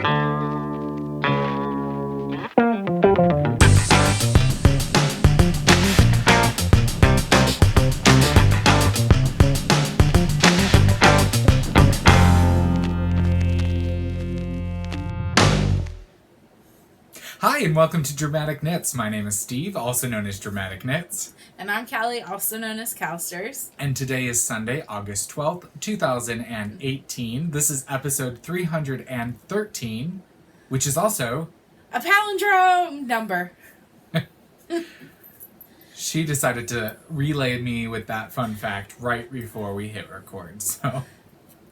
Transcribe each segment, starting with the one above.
Hi, and welcome to Dramatic Knits. My name is Steve, also known as Dramatic Knits. And I'm Callie, also known as Cowsters. And today is Sunday, August 12th, 2018. This is episode 313, which is also a palindrome number. She decided to relay me with that fun fact right before we hit record, so...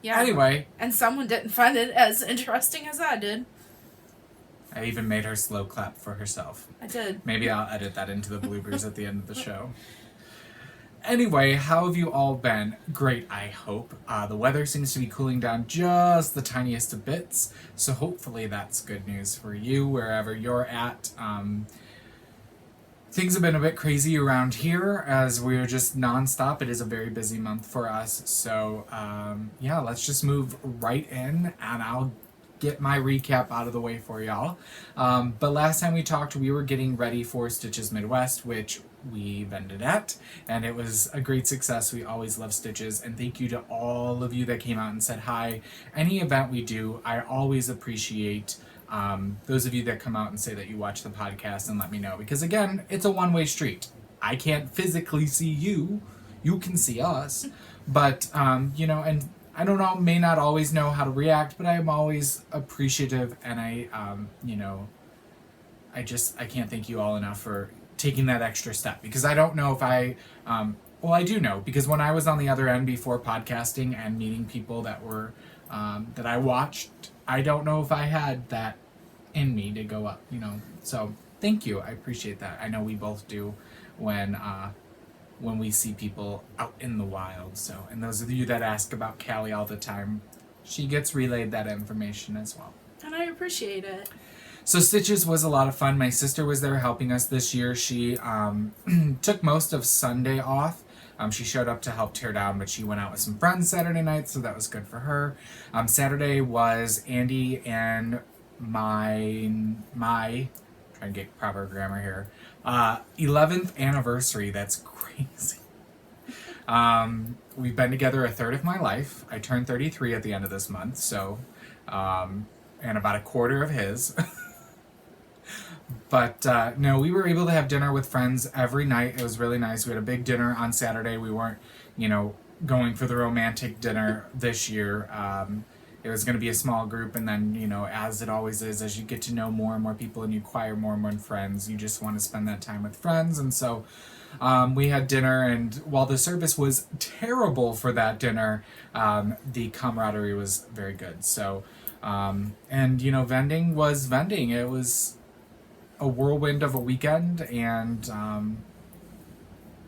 Yeah. Anyway. And someone didn't find it as interesting as I did. I even made her slow clap for herself. I did. Maybe I'll edit that into the bloopers at the end of the show. Anyway, how have you all been? Great, I hope. The weather seems to be cooling down just the tiniest of bits, so hopefully that's good news for you wherever you're at. Things have been a bit crazy around here as we're just nonstop. It is a very busy month for us, so yeah, let's just move right in and I'll get my recap out of the way for y'all. But last time we talked, we were getting ready for Stitches Midwest, which we vended at, and it was a great success. We always love Stitches, and thank you to all of you that came out and said hi. Any event we do, I always appreciate those of you that come out and say that you watch the podcast and let me know, because again, it's a one-way street. I can't physically see you. You can see us. But, you know, and I don't know, may not always know how to react, but I am always appreciative, and I can't thank you all enough for taking that extra step, because I don't know if I do know, because when I was on the other end before podcasting and meeting people that were, that I watched, I don't know if I had that in me to go up, so thank you, I appreciate that. I know we both do when we see people out in the wild. So, and those of you that ask about Callie all the time, she gets relayed that information as well. And I appreciate it. So Stitches was a lot of fun. My sister was there helping us this year. She took most of Sunday off. She showed up to help tear down, but she went out with some friends Saturday night, so that was good for her. Saturday was Andy and my trying to get proper grammar here, 11th anniversary. That's crazy. We've been together a third of my life. I turned 33 at the end of this month, so and about a quarter of his. But no, we were able to have dinner with friends every night. It was really nice. We had a big dinner on Saturday. We weren't, going for the romantic dinner this year. It was going to be a small group, and then, as it always is, as you get to know more and more people and you acquire more and more friends, you just want to spend that time with friends. And so we had dinner, and while the service was terrible for that dinner, the camaraderie was very good. So, and, vending was vending. It was a whirlwind of a weekend, and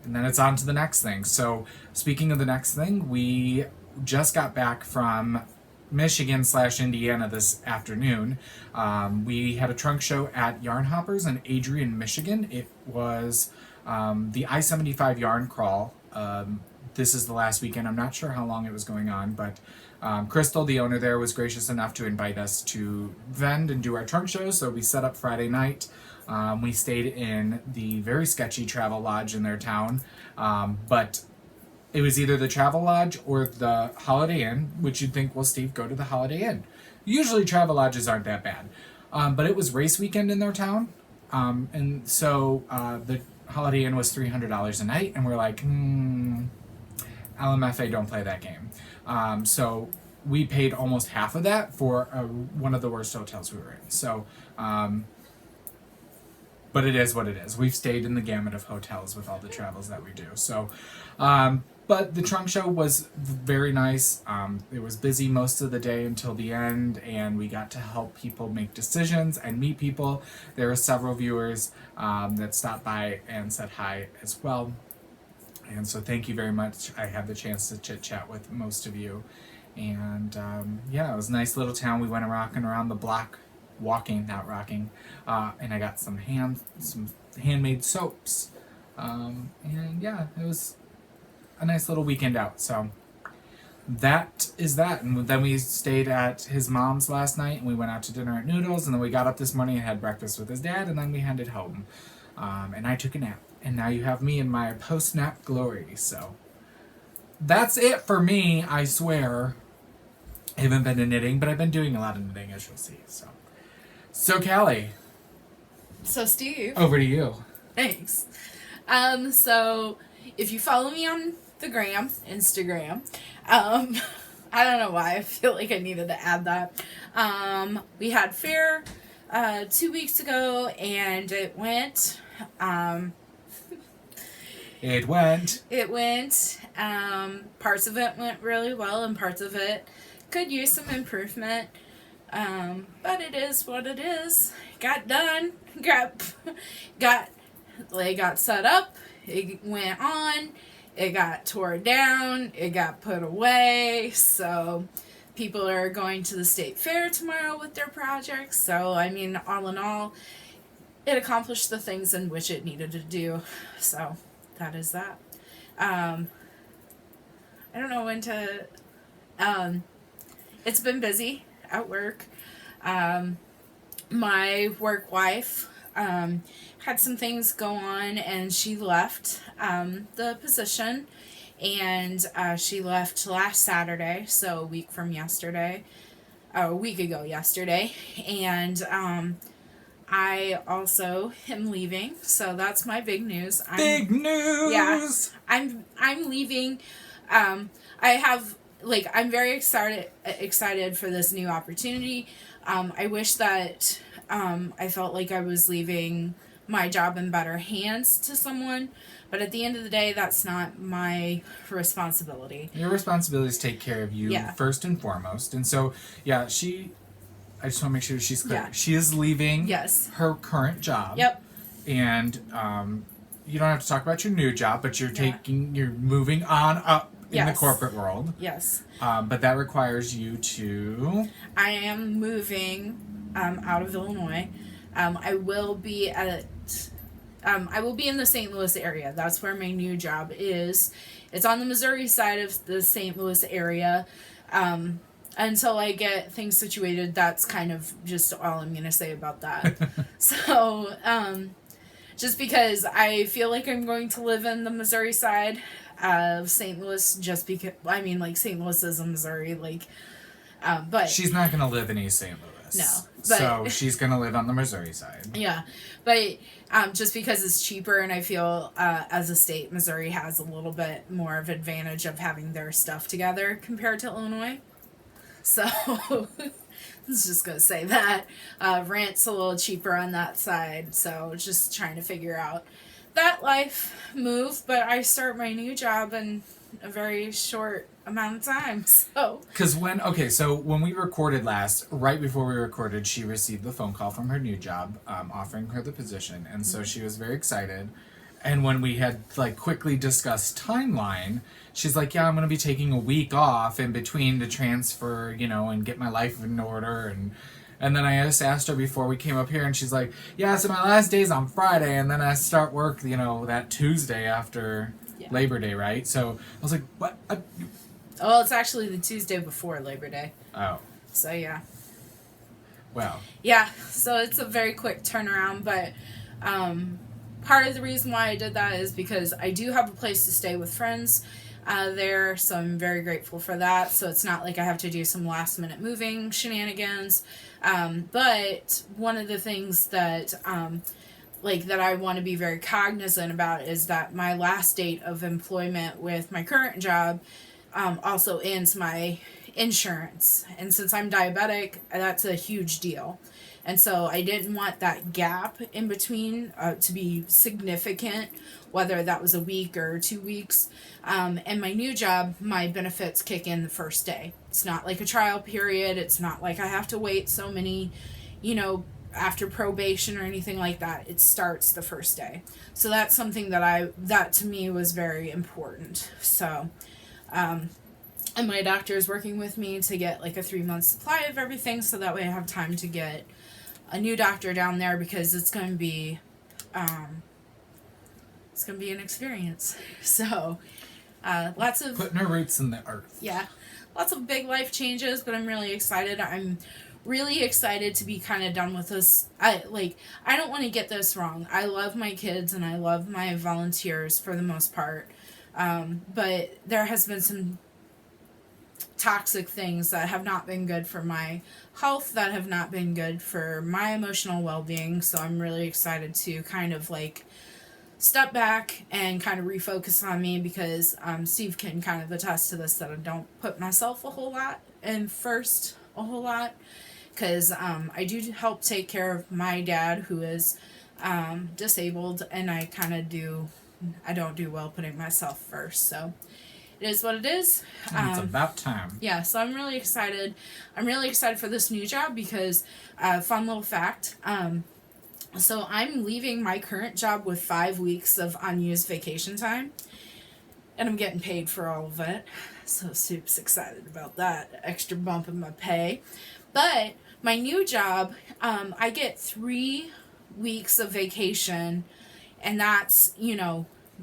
then it's on to the next thing. So, speaking of the next thing, we just got back from Michigan/Indiana this afternoon. We had a trunk show at Yarn Hoppers in Adrian, Michigan. It was the I-75 yarn crawl. This is the last weekend. I'm not sure how long it was going on, but Crystal, the owner there, was gracious enough to invite us to vend and do our trunk show. So we set up Friday night. We stayed in the very sketchy Travel Lodge in their town, but it was either the Travel Lodge or the Holiday Inn, which you'd think, well, Steve, go to the Holiday Inn. Usually Travel Lodges aren't that bad. But it was race weekend in their town. And so the Holiday Inn was $300 a night. And we're like, LMFA don't play that game. So we paid almost half of that for one of the worst hotels we were in. So, but it is what it is. We've stayed in the gamut of hotels with all the travels that we do. So, but the trunk show was very nice. It was busy most of the day until the end, and we got to help people make decisions and meet people. There were several viewers that stopped by and said hi as well. And so thank you very much. I had the chance to chit-chat with most of you. And yeah, it was a nice little town. We went rocking around the block, walking, not rocking. And I got some handmade soaps. And yeah, it was a nice little weekend out. So that is that. And then we stayed at his mom's last night, and we went out to dinner at Noodles, and then we got up this morning and had breakfast with his dad, and then we headed home. And I took a nap. And now you have me in my post-nap glory. So that's it for me, I swear. I haven't been to knitting, but I've been doing a lot of knitting, as you'll see. So Callie. So, Steve. Over to you. Thanks. So, if you follow me on the Instagram, I don't know why. I feel like I needed to add that. We had fair 2 weeks ago, and it went. It went. Parts of it went really well, and parts of it could use some improvement. But it is what it is. Got done. Got set up. It went on. It got tore down. It got put away. So people are going to the state fair tomorrow with their projects. So, I mean, all in all, it accomplished the things in which it needed to do. So that is that. I don't know when to... it's been busy at work. My work wife had some things go on, and she left the position, and she left last Saturday, so a week ago yesterday, and I also am leaving, so that's my big news. Big news! Yeah, I'm leaving. I'm very excited for this new opportunity. I wish that I felt like I was leaving my job in better hands to someone, but at the end of the day, that's not my responsibility. Your responsibility is to take care of you first and foremost. And so, I just want to make sure she's clear. Yeah. She is leaving her current job. Yep. And you don't have to talk about your new job, but you're moving on up in the corporate world. Yes. But that requires you to... I am moving out of Illinois. I will be in the St. Louis area. That's where my new job is. It's on the Missouri side of the St. Louis area. Until I get things situated, that's kind of just all I'm going to say about that. So, just because I feel like I'm going to live in the Missouri side of St. Louis, just because, St. Louis is in Missouri, but... She's not going to live in East St. Louis. No. But, so she's going to live on the Missouri side. Yeah. But just because it's cheaper, and I feel as a state, Missouri has a little bit more of advantage of having their stuff together compared to Illinois. So, I was just going to say that. Rent's a little cheaper on that side, so just trying to figure out that life move. But I start my new job in a very short amount of time, so... Because when we recorded last, right before we recorded, she received the phone call from her new job, offering her the position, and so she was very excited. And when we had, quickly discussed timeline, she's like, yeah, I'm going to be taking a week off in between to transfer, and get my life in order. And then I just asked her before we came up here, and she's like, yeah, so my last day's on Friday, and then I start work, that Tuesday after Labor Day, right? So I was like, what? Well, it's actually the Tuesday before Labor Day. Oh. So, yeah. Well. Yeah, so it's a very quick turnaround, but... part of the reason why I did that is because I do have a place to stay with friends there, so I'm very grateful for that. So it's not like I have to do some last minute moving shenanigans. But one of the things that that I want to be very cognizant about is that my last date of employment with my current job also ends my insurance. And since I'm diabetic, that's a huge deal. And so I didn't want that gap in between to be significant, whether that was a week or 2 weeks. And my new job, my benefits kick in the first day. It's not like a trial period. It's not like I have to wait so many, after probation or anything like that. It starts the first day. So that's something that to me was very important. So, and my doctor is working with me to get a 3-month supply of everything, so that way I have time to get a new doctor down there, because it's going to be an experience. So lots of putting her roots in the earth. Yeah, lots of big life changes, but I'm really excited. I'm really excited to be kind of done with this. I don't want to get this wrong. I love my kids and I love my volunteers for the most part. But there has been some toxic things that have not been good for my health, that have not been good for my emotional well-being. So I'm really excited to kind of like step back and kind of refocus on me, because Steve can kind of attest to this, that I don't put myself a whole lot in first a whole lot, because I do help take care of my dad, who is disabled, and I don't do well putting myself first. So it is what it is. It's about time. Yeah, so I'm really excited. I'm really excited for this new job because, fun little fact, so I'm leaving my current job with 5 weeks of unused vacation time, and I'm getting paid for all of it. So super excited about that extra bump in my pay. But my new job, I get 3 weeks of vacation, and that's,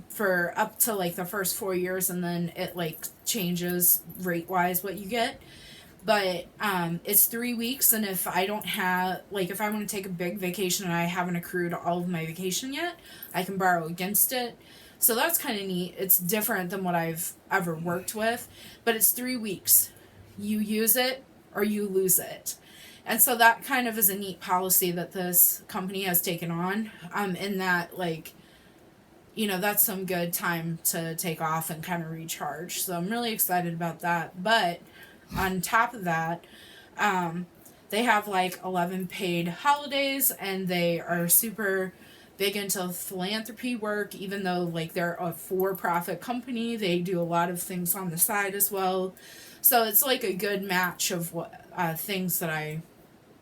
for up to like the first 4 years, and then it like changes rate wise what you get. But it's 3 weeks, and if I don't have, like, if I want to take a big vacation and I haven't accrued all of my vacation yet, I can borrow against it. So that's kind of neat. It's different than what I've ever worked with, but it's 3 weeks. You use it or you lose it. And so that kind of is a neat policy that this company has taken on, in that, like, that's some good time to take off and kind of recharge. So I'm really excited about that. But on top of that, they have like 11 paid holidays, and they are super big into philanthropy work. Even though like they're a for-profit company, they do a lot of things on the side as well. So it's like a good match of what things that I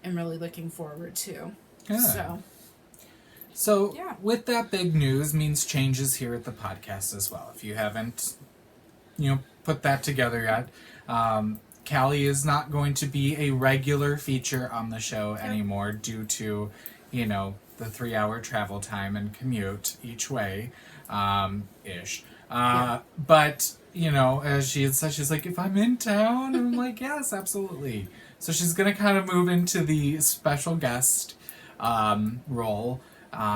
am really looking forward to. Good. So yeah. With that big news means changes here at the podcast as well. If you haven't, put that together yet, Callie is not going to be a regular feature on the show anymore due to, the 3-hour travel time and commute each way, ish. But, as she had said, she's like, if I'm in town, I'm like, yes, absolutely. So she's going to kind of move into the special guest role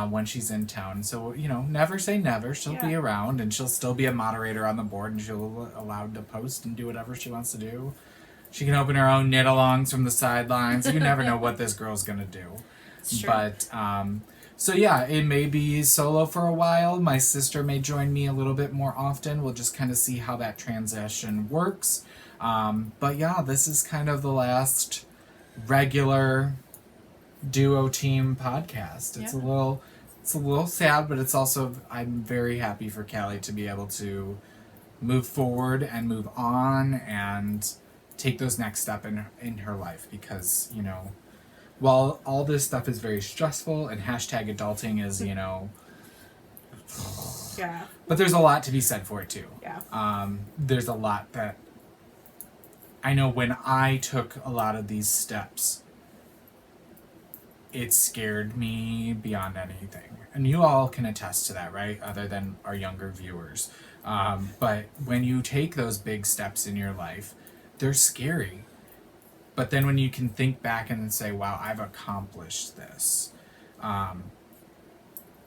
when she's in town. So, never say never. She'll be around, and she'll still be a moderator on the board, and she'll be allowed to post and do whatever she wants to do. She can open her own knit-alongs from the sidelines. You never know what this girl's going to do. It's true. But, so yeah, it may be solo for a while. My sister may join me a little bit more often. We'll just kind of see how that transition works. But yeah, this is kind of the last regular duo team podcast. It's a little sad, but it's also, I'm very happy for Callie to be able to move forward and move on and take those next step in her life, because, while all this stuff is very stressful and hashtag adulting is, yeah. But there's a lot to be said for it too. Yeah. There's a lot that I know when I took a lot of these steps, it scared me beyond anything. And you all can attest to that, right? Other than our younger viewers. But when you take those big steps in your life, they're scary. But then when you can think back and say, wow, I've accomplished this,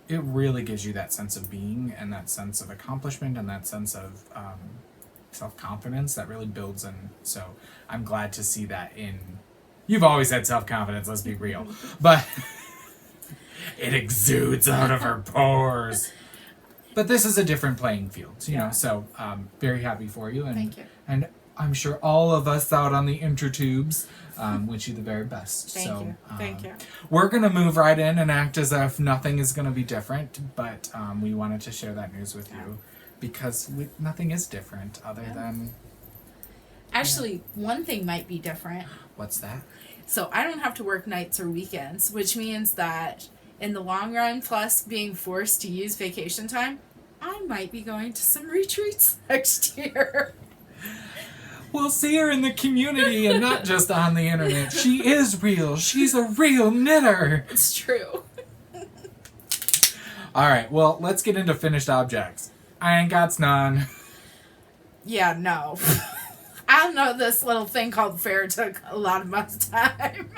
it really gives you that sense of being and that sense of accomplishment and that sense of self-confidence that really builds in. So I'm glad to see that in... You've always had self-confidence, let's be real. But it exudes out of her pores. But this is a different playing field, you know. So very happy for you. And, Thank you. And I'm sure all of us out on the intertubes wish you the very best. Thank you. We're going to move right in and act as if nothing is going to be different. But we wanted to share that news with you because nothing is different other than... Actually, one thing might be different. What's that? So I don't have to work nights or weekends, which means that in the long run, plus being forced to use vacation time, I might be going to some retreats next year. We'll see her in the community and not just on the internet. She is real. She's a real knitter. It's true. All right, well, let's get into finished objects. I ain't got none. Yeah, no. I don't know, this little thing called fair took a lot of my time.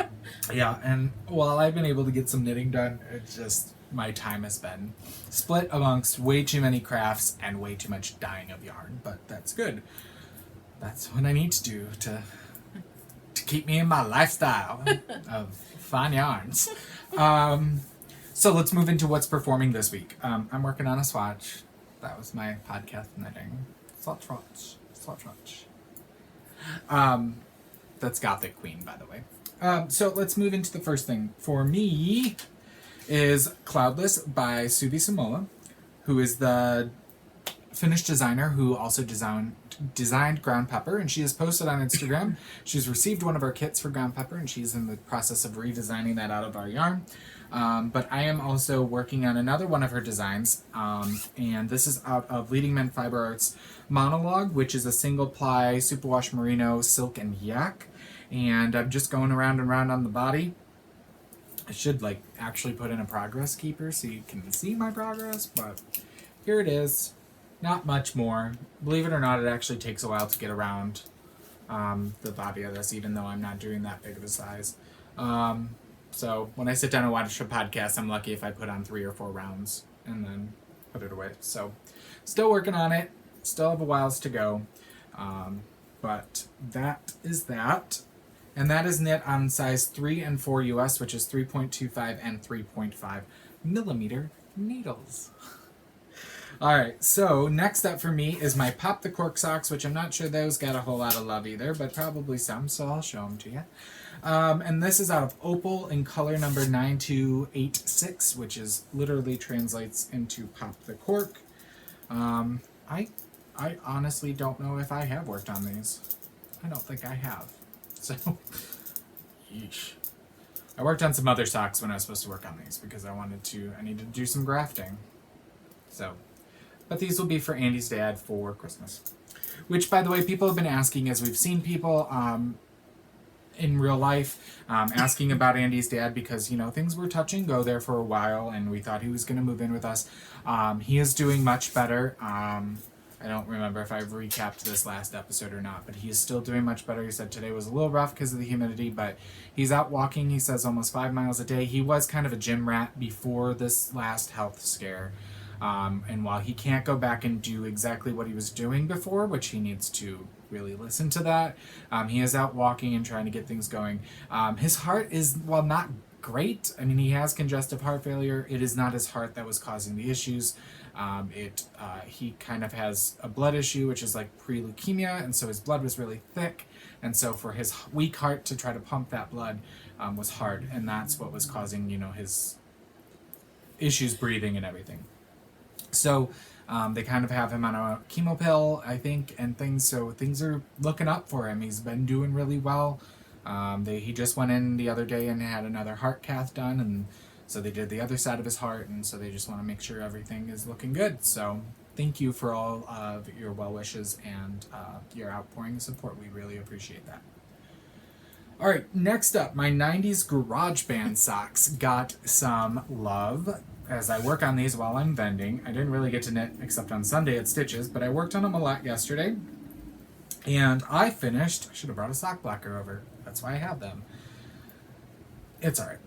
Yeah, and while I've been able to get some knitting done, it's just my time has been split amongst way too many crafts and way too much dyeing of yarn, but that's good. That's what I need to do to keep me in my lifestyle of fine yarns. So let's move into what's performing this week. I'm working on a swatch. That was my podcast knitting. Swatch. That's Gothic Queen, by the way. So let's move into the first thing. For me is Cloudless by Suvi Samola, who is the Finnish designer who also designed ground pepper, and she has posted on Instagram. She's received one of our kits for ground pepper, and she's in the process of redesigning that out of our yarn. But I am also working on another one of her designs, and this is out of Leading Men Fiber Arts Monologue, which is a single ply superwash merino, silk, and yak. And I'm just going around and around on the body. I should actually put in a progress keeper so you can see my progress, but here it is. Not much more. Believe it or not, it actually takes a while to get around the body of this, even though I'm not doing that big of a size. So when I sit down and watch a podcast, I'm lucky if I put on 3 or 4 rounds and then put it away. So still working on it. Still have a whiles to go. But that is that. And that is knit on size 3 and 4 US, which is 3.25 and 3.5 millimeter needles. Alright, so next up for me is my Pop the Cork socks, which I'm not sure those got a whole lot of love either, but probably some, so I'll show them to you. And this is out of Opal in color number 9286, which is literally translates into Pop the Cork. I honestly don't know if I have worked on these. I don't think I have. So, yeesh. I worked on some other socks when I was supposed to work on these because I needed to do some grafting. So, but these will be for Andy's dad for Christmas. Which, by the way, people have been asking as we've seen people in real life asking about Andy's dad because, things were touch and go there for a while and we thought he was going to move in with us. He is doing much better. I don't remember if I've recapped this last episode or not, but he is still doing much better. He said today was a little rough because of the humidity, but he's out walking, he says, almost 5 miles a day. He was kind of a gym rat before this last health scare. And while he can't go back and do exactly what he was doing before, which he needs to really listen to that, he is out walking and trying to get things going. His heart is, while not great, I mean, he has congestive heart failure. It is not his heart that was causing the issues. He kind of has a blood issue, which is like pre-leukemia, and so his blood was really thick, and so for his weak heart to try to pump that blood was hard, and that's what was causing, his issues breathing and everything. So they kind of have him on a chemo pill, I think, and things, so things are looking up for him. He's been doing really well. He just went in the other day and had another heart cath done, and so they did the other side of his heart, and so they just want to make sure everything is looking good. So thank you for all of your well wishes and your outpouring of support. We really appreciate that. All right, next up, my 90s garage band socks got some love as I work on these while I'm vending. I didn't really get to knit except on Sunday at Stitches, but I worked on them a lot yesterday. And I finished, I should have brought a sock blocker over. That's why I have them. It's all right.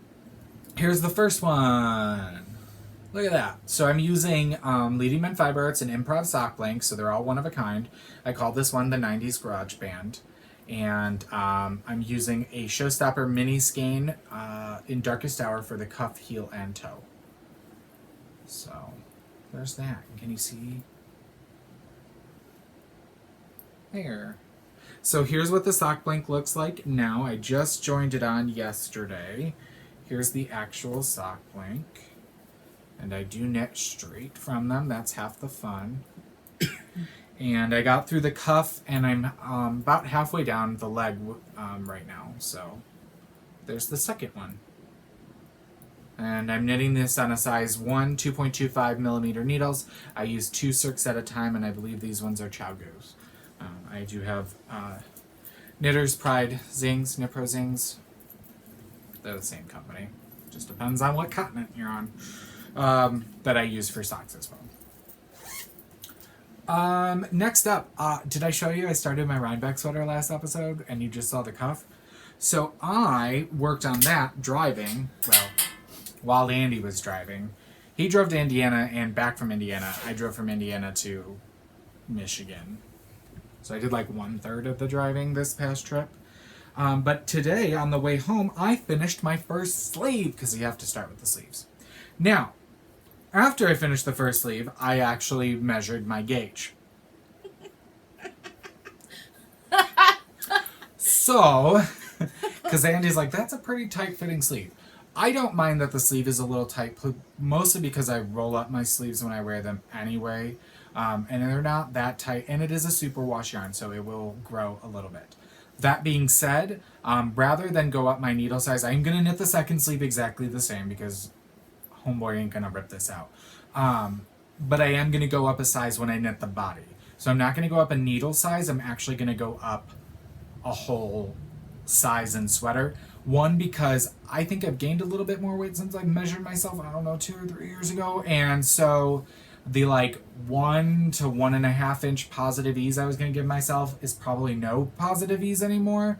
Here's the first one. Look at that. So I'm using Leading Men Fiber Arts and Improv sock blanks, so they're all one of a kind. I call this one the 90s Garage Band. And I'm using a Showstopper mini skein in Darkest Hour for the cuff, heel, and toe. So there's that. Can you see? There. So here's what the sock blank looks like now. I just joined it on yesterday. Here's the actual sock blank. And I do knit straight from them. That's half the fun. And I got through the cuff, and I'm about halfway down the leg right now. So there's the second one. And I'm knitting this on a size 1, 2.25 millimeter needles. I use 2 circs at a time, and I believe these ones are Chowgoos. I do have Knitter's Pride Zings, Nipro Zings. They're the same company. Just depends on what continent you're on. That I use for socks as well. Next up, did I show you I started my Rhinebeck sweater last episode and you just saw the cuff? So I worked on that driving, well, while Andy was driving. He drove to Indiana and back from Indiana. I drove from Indiana to Michigan. So I did like 1/3 of the driving this past trip. But today, on the way home, I finished my first sleeve because you have to start with the sleeves. Now, after I finished the first sleeve, I actually measured my gauge. So, because Andy's like, that's a pretty tight-fitting sleeve. I don't mind that the sleeve is a little tight, mostly because I roll up my sleeves when I wear them anyway. And they're not that tight, and it is a superwash yarn, so it will grow a little bit. That being said, rather than go up my needle size, I'm going to knit the second sleeve exactly the same because homeboy ain't going to rip this out. But I am going to go up a size when I knit the body. So I'm not going to go up a needle size, I'm actually going to go up a whole size in sweater. One, because I think I've gained a little bit more weight since I measured myself, I don't know, 2 or 3 years ago, and so the 1 to 1.5 inch positive ease I was going to give myself is probably no positive ease anymore,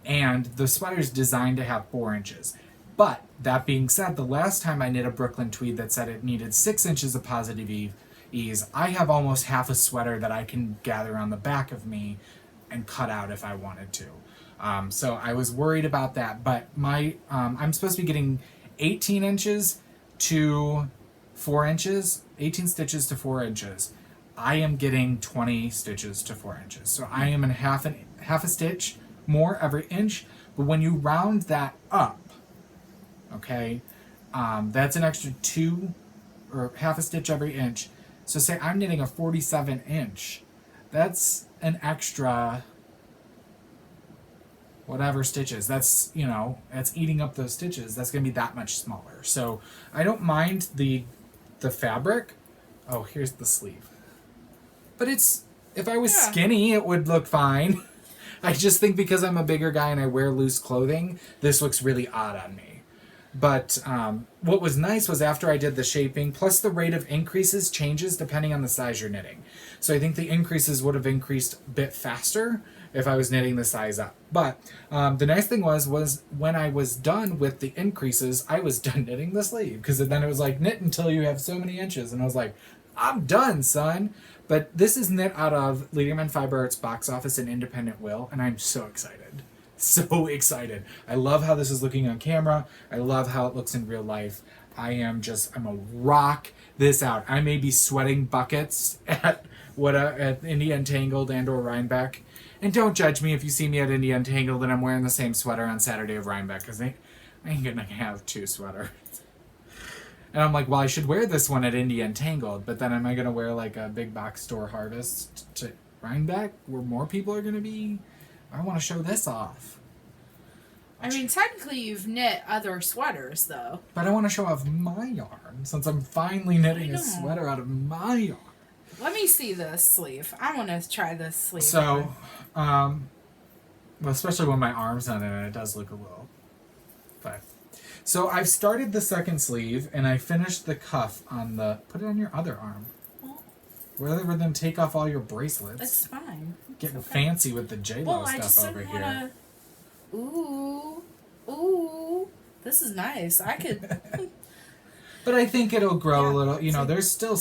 and the sweater's designed to have 4 inches. But that being said, the last time I knit a Brooklyn tweed that said it needed 6 inches of positive ease, I have almost half a sweater that I can gather on the back of me and cut out if I wanted to. So I was worried about that, but I'm supposed to be getting 18 inches to 4 inches, 18 stitches to 4 inches. I am getting 20 stitches to 4 inches. So I am in half a stitch more every inch, but when you round that up, okay, that's an extra 2 or half a stitch every inch. So say I'm knitting a 47 inch, that's an extra whatever stitches. That's, that's eating up those stitches. That's going to be that much smaller. So I don't mind the fabric. Oh, here's the sleeve. But if I was skinny, it would look fine. I just think because I'm a bigger guy and I wear loose clothing, this looks really odd on me. But what was nice was after I did the shaping, plus the rate of increases changes depending on the size you're knitting. So I think the increases would have increased a bit faster if I was knitting the size up. But the nice thing was when I was done with the increases, I was done knitting the sleeve. Because then it was like, knit until you have so many inches. And I was like, I'm done, son. But this is knit out of Lederman Fiber Arts Box Office and Independent Will, and I'm so excited. So excited. I love how this is looking on camera. I love how it looks in real life. I'm a rock this out. I may be sweating buckets at India Untangled and or Rhinebeck. And don't judge me if you see me at India Untangled and I'm wearing the same sweater on Saturday of Rhinebeck, because I ain't gonna have 2 sweaters. And I'm like, well, I should wear this one at India Untangled, but then am I gonna wear like a big box store harvest to Rhinebeck where more people are gonna be? I want to show this off. I mean, technically you've knit other sweaters, though. But I want to show off my yarn, since I'm finally knitting a sweater out of my yarn. Let me see this sleeve. I want to try this sleeve. So, well, especially when my arm's on it, and it does look a little... But, so I've started the second sleeve, and I finished the cuff on the... Put it on your other arm. Rather than take off all your bracelets. It's fine. Getting fancy with the J-Lo stuff over here. Ooh. This is nice. I could... But I think it'll grow a little. There's still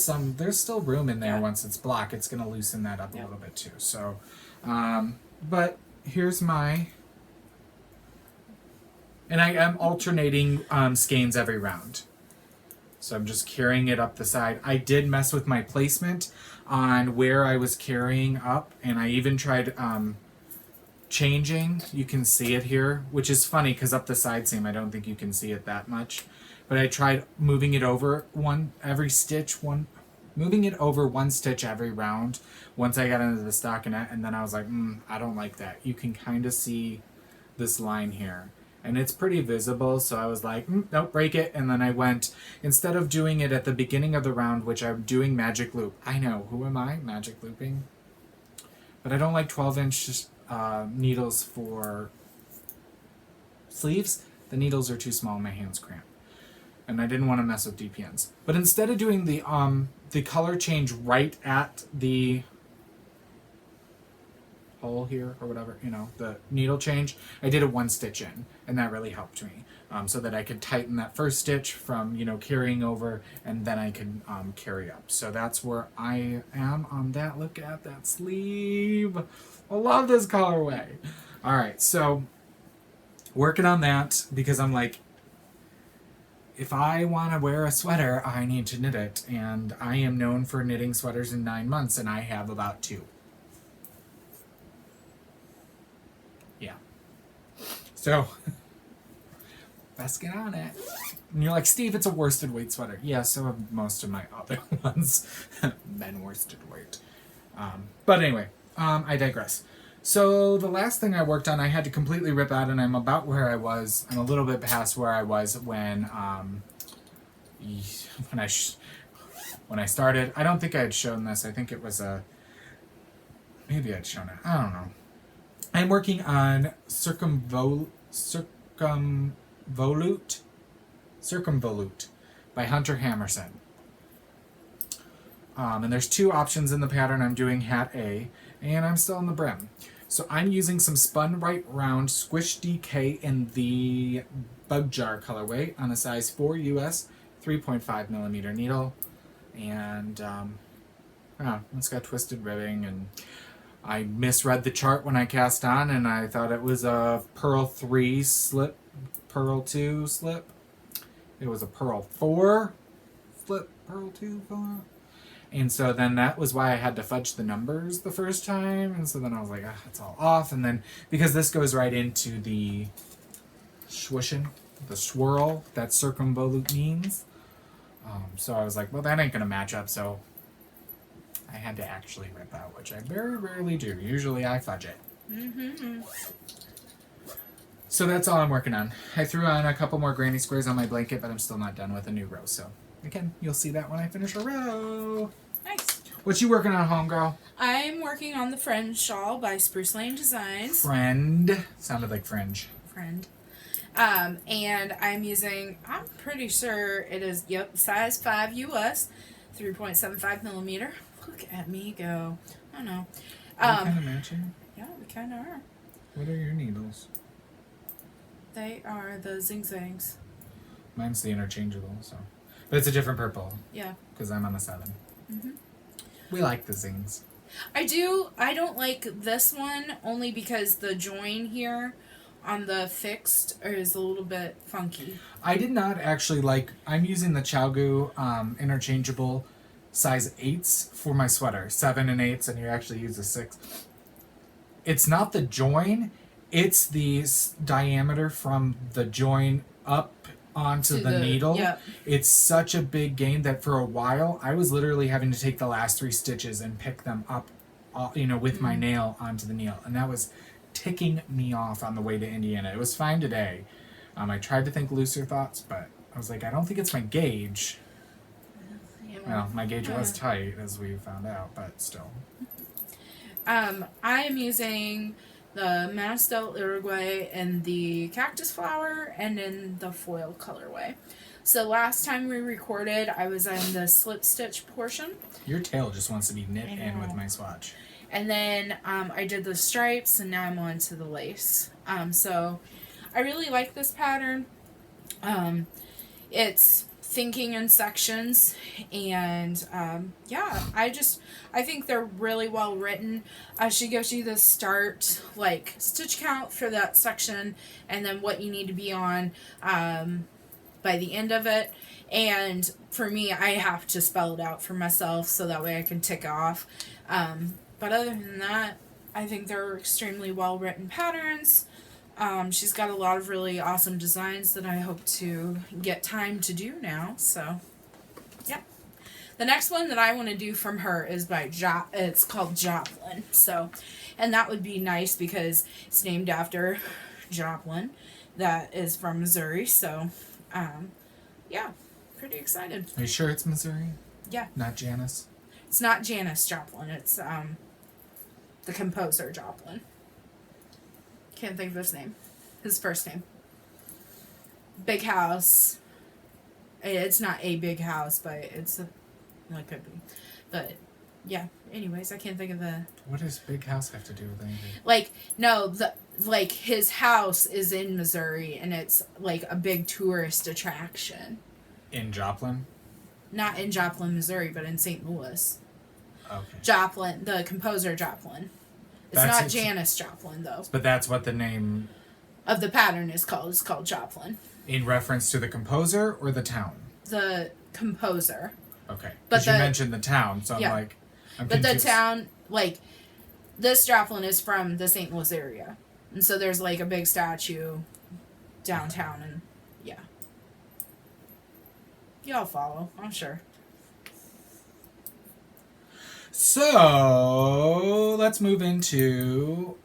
room in there once it's block. It's going to loosen that up a little bit too. So, but here's my... And I am alternating skeins every round. So I'm just carrying it up the side. I did mess with my placement on where I was carrying up, and I even tried changing. You can see it here, which is funny because up the side seam, I don't think you can see it that much. But I tried moving it over moving it over one stitch every round once I got into the stockinette, and then I was like, I don't like that. You can kind of see this line here. And it's pretty visible, so I was like, nope, break it. And then I went, instead of doing it at the beginning of the round, which I'm doing magic loop. I know, who am I? Magic looping. But I don't like 12-inch needles for sleeves. The needles are too small, my hands cramp. And I didn't want to mess with DPNs. But instead of doing the color change right at the hole here or whatever, the needle change, I did a 1 stitch in, and that really helped me. So that I could tighten that first stitch from, carrying over, and then I could carry up. So that's where I am on that. Look at that sleeve. I love this colorway. All right, so working on that because I'm like, if I want to wear a sweater, I need to knit it. And I am known for knitting sweaters in 9 months, and I have about 2. Yeah. So, let's get on it. And you're like, Steve, it's a worsted weight sweater. Yeah, so have most of my other ones been worsted weight. But anyway, I digress. So the last thing I worked on, I had to completely rip out, and I'm about where I was. I'm a little bit past where I was when I started. I don't think I had shown this. I think it was maybe I'd shown it. I don't know. I'm working on Circumvolute by Hunter Hammerson. And there's 2 options in the pattern. I'm doing hat A, and I'm still on the brim. So I'm using some Spun Right Round Squish DK in the Bug Jar colorway on a size 4 US 3.5 millimeter needle. And it's got twisted ribbing, and I misread the chart when I cast on, and I thought it was a Pearl 3 slip, Pearl 2 slip. It was a Pearl 4 slip, Pearl 2 slip. And so then that was why I had to fudge the numbers the first time. And so then I was like, it's all off. And then because this goes right into the swishing, the swirl that circumvolute means. So I was like, well, that ain't going to match up. So I had to actually rip out, which I very rarely do. Usually I fudge it. Mm-hmm. So that's all I'm working on. I threw on a couple more granny squares on my blanket, but I'm still not done with a new row. So again, you'll see that when I finish a row. Nice. What you working on, homegirl? I'm working on the Friend shawl by Spruce Lane Designs. Friend. Sounded like fringe. Friend. And I'm using, I'm pretty sure it is, size 5 US, 3.75 millimeter. Look at me go. I don't know. Are we kind of matching? Yeah, we kind of are. What are your needles? They are the Zing Zangs. Mine's the interchangeable, so. But it's a different purple. Yeah. Because I'm on a 7. Mm-hmm. We like the zings. I don't like this one only because the join here on the fixed is a little bit funky. I did not actually like, I'm using the Chalgu interchangeable size 8s for my sweater. 7 and 8s, and you actually use a 6. It's not the join, it's the diameter from the join up onto the needle. Yep. It's such a big gain that for a while I was literally having to take the last 3 stitches and pick them up, with my nail onto the needle, and that was ticking me off on the way to Indiana. It was fine today. I tried to think looser thoughts, but I was like, I don't think it's my gauge. Well, my gauge was tight, as we found out, but still. I am using the Manos del Uruguay in the cactus flower and in the foil colorway. So last time we recorded, I was in the slip stitch portion. Your tail just wants to be knit in with my swatch. And then I did the stripes, and now I'm on to the lace. So I really like this pattern. It's thinking in sections, and I think they're really well written. She gives you the start stitch count for that section, and then what you need to be on by the end of it. And for me, I have to spell it out for myself so that way I can tick off. But other than that, I think they're extremely well written patterns. She's got a lot of really awesome designs that I hope to get time to do now. So, yeah. The next one that I want to do from her is by it's called Joplin. So, and that would be nice because it's named after Joplin, that is from Missouri. So, yeah, pretty excited. Are you sure it's Missouri? Yeah. Not Janice? It's not Janis Joplin. It's the composer Joplin. Can't think of his name. His first name. Big House. It's not a big house, but it's it could be. But yeah, anyways, I can't think of the... What does big house have to do with anything? Like, no, his house is in Missouri, and it's, like, a big tourist attraction. In Joplin? Not in Joplin, Missouri, but in St. Louis. Okay. Joplin, the composer Joplin. It's not Janis Joplin, though. But that's what the name... Of the pattern is called. It's called Joplin. In reference to the composer or the town? The composer. Okay. But Because you mentioned the town, so yeah. I'm But confused. the town, like, this Joplin is from the St. Louis area. And so there's, like, a big statue downtown, and, yeah. Y'all follow, I'm sure. So, let's move into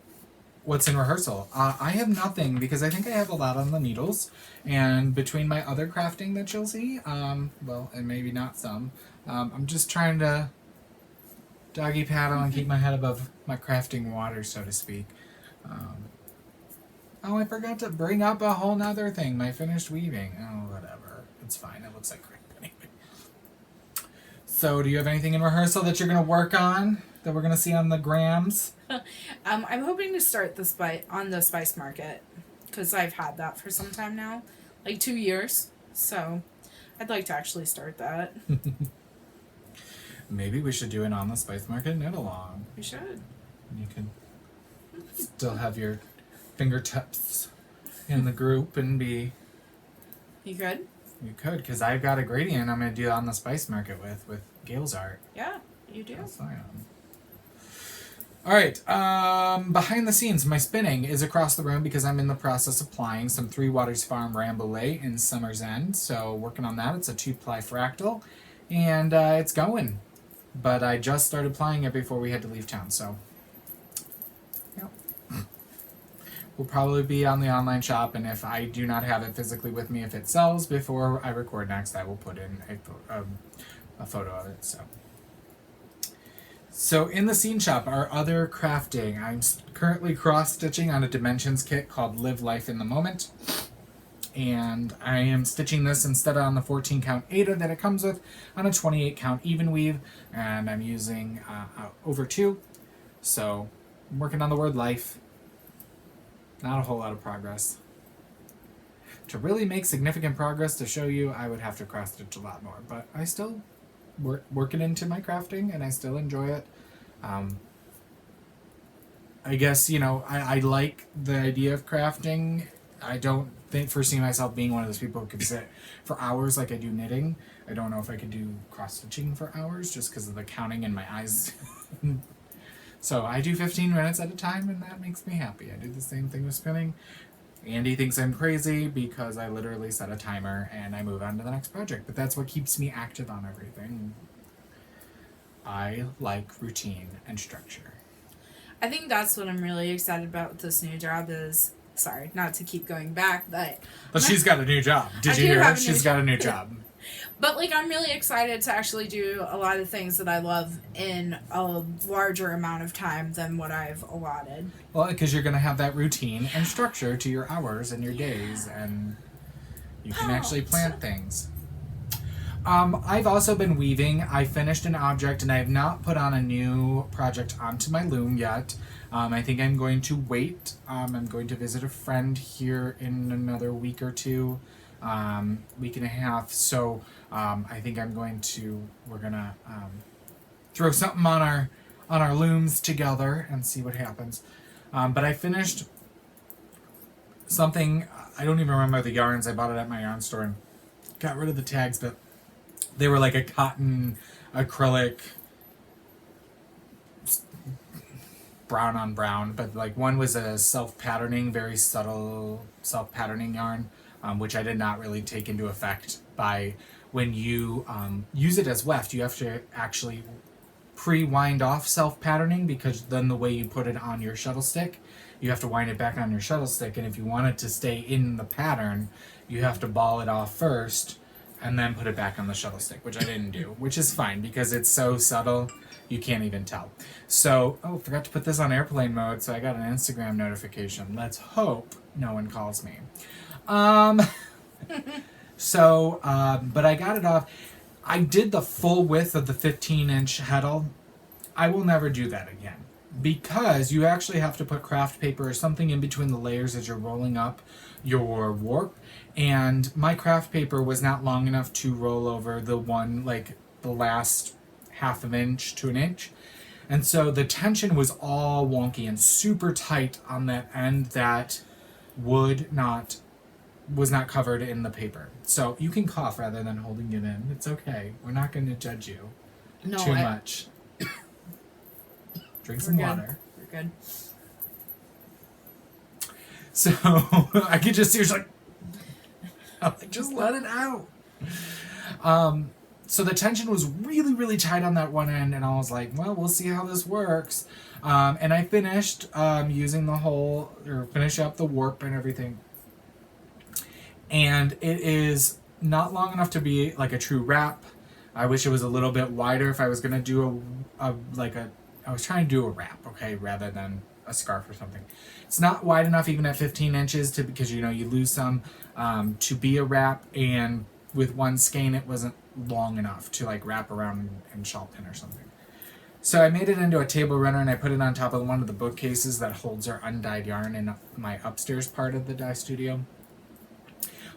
what's in rehearsal. I have nothing because I think I have a lot on the needles. And between my other crafting that you'll see, well, and maybe not some, I'm just trying to doggy paddle and keep my head above my crafting water, so to speak. Oh, I forgot to bring up a whole nother thing, my finished weaving. Oh, whatever. It's fine. It looks like crap anyway. So, do you have anything in rehearsal that you're going to work on that we're going to see on the grams? I'm hoping to start on the Spice Market, because I've had that for some time now, like 2 years. So, I'd like to actually start that. Maybe we should do an on the Spice Market knit along. We should. You can still have your fingertips in the group and be... You could? You could, because I've got a gradient I'm going to do on the Spice Market with Gail's art. Yeah, you do. Yes, I am. Alright, behind the scenes, my spinning is across the room because I'm in the process of applying some 3 Waters Farm Rambouillet in Summer's End. So working on that. It's a 2-ply fractal, and it's going. But I just started applying it before we had to leave town, so... Yep. Will probably be on the online shop, and if I do not have it physically with me, if it sells before I record next, I will put in a photo of it. So in the scene shop, our other crafting, I'm currently cross-stitching on a Dimensions kit called Live Life in the Moment, and I am stitching this instead of on the 14 count Ada that it comes with on a 28 count even weave, and I'm using over 2, so I'm working on the word life. Not a whole lot of progress. To really make significant progress to show you, I would have to cross stitch a lot more, but I still work it into my crafting, and I still enjoy it. I guess, I like the idea of crafting. I don't foresee myself being one of those people who could sit for hours like I do knitting. I don't know if I could do cross-stitching for hours just because of the counting in my eyes. So I do 15 minutes at a time, and that makes me happy. I do the same thing with spinning. Andy thinks I'm crazy because I literally set a timer and I move on to the next project. But that's what keeps me active on everything. I like routine and structure. I think that's what I'm really excited about with this new job is... Sorry, not to keep going back, but... But she's got a new job. Did you hear her? She's got a new job. But, I'm really excited to actually do a lot of things that I love in a larger amount of time than what I've allotted. Well, because you're going to have that routine and structure to your hours and your days, and you can actually plan things. I've also been weaving. I finished an object, and I have not put on a new project onto my loom yet. I think I'm going to wait. I'm going to visit a friend here in another week or 2. Week and a half, so I think we're gonna throw something on our looms together and see what happens. But I finished something. I don't even remember the yarns. I bought it at my yarn store and got rid of the tags, but they were like a cotton acrylic brown on brown, but one was a self-patterning, very subtle self-patterning yarn, which I did not really take into effect by when you use it as weft. You have to actually pre-wind off self-patterning, because then the way you put it on your shuttle stick, you have to wind it back on your shuttle stick, and if you want it to stay in the pattern, you have to ball it off first and then put it back on the shuttle stick, which I didn't do, which is fine because it's so subtle you can't even tell. So, forgot to put this on airplane mode, so I got an Instagram notification. Let's hope no one calls me. But I got it off. I did the full width of the 15-inch heddle. I will never do that again. Because you actually have to put craft paper or something in between the layers as you're rolling up your warp. And my craft paper was not long enough to roll over the one, like the last half of an inch to an inch. And so the tension was all wonky and super tight on that end that was not covered in the paper. So you can cough rather than holding it in. It's okay. We're not going to judge you too much. Drink some water. We're good. So I could just see her I'm like, just let it out. So the tension was really, really tight on that one end, and I was like, well, we'll see how this works. And I finished using finish up the warp and everything. And it is not long enough to be like a true wrap. I wish it was a little bit wider if I was going to do I was trying to do a wrap, okay, rather than a scarf or something. It's not wide enough even at 15 inches because, you lose some to be a wrap, and with one skein it wasn't long enough to like wrap around and shawl pin or something. So I made it into a table runner and I put it on top of one of the bookcases that holds our undyed yarn in my upstairs part of the dye studio.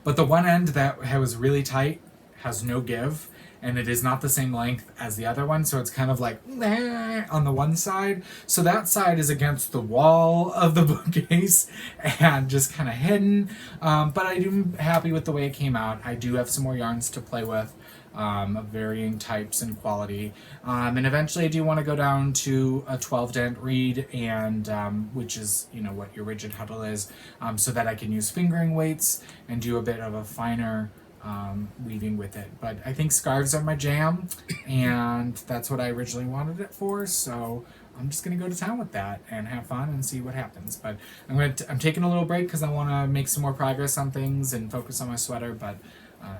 But the one end that was really tight has no give, and it is not the same length as the other one, so it's kind of like on the one side. So that side is against the wall of the bookcase and just kind of hidden. But I'm happy with the way it came out. I do have some more yarns to play with, of varying types and quality. And eventually I do want to go down to a 12 dent reed, and which is what your rigid huddle is, so that I can use fingering weights and do a bit of a finer weaving with it. But I think scarves are my jam, and that's what I originally wanted it for, so I'm just gonna go to town with that and have fun and see what happens. But I'm taking a little break because I want to make some more progress on things and focus on my sweater. But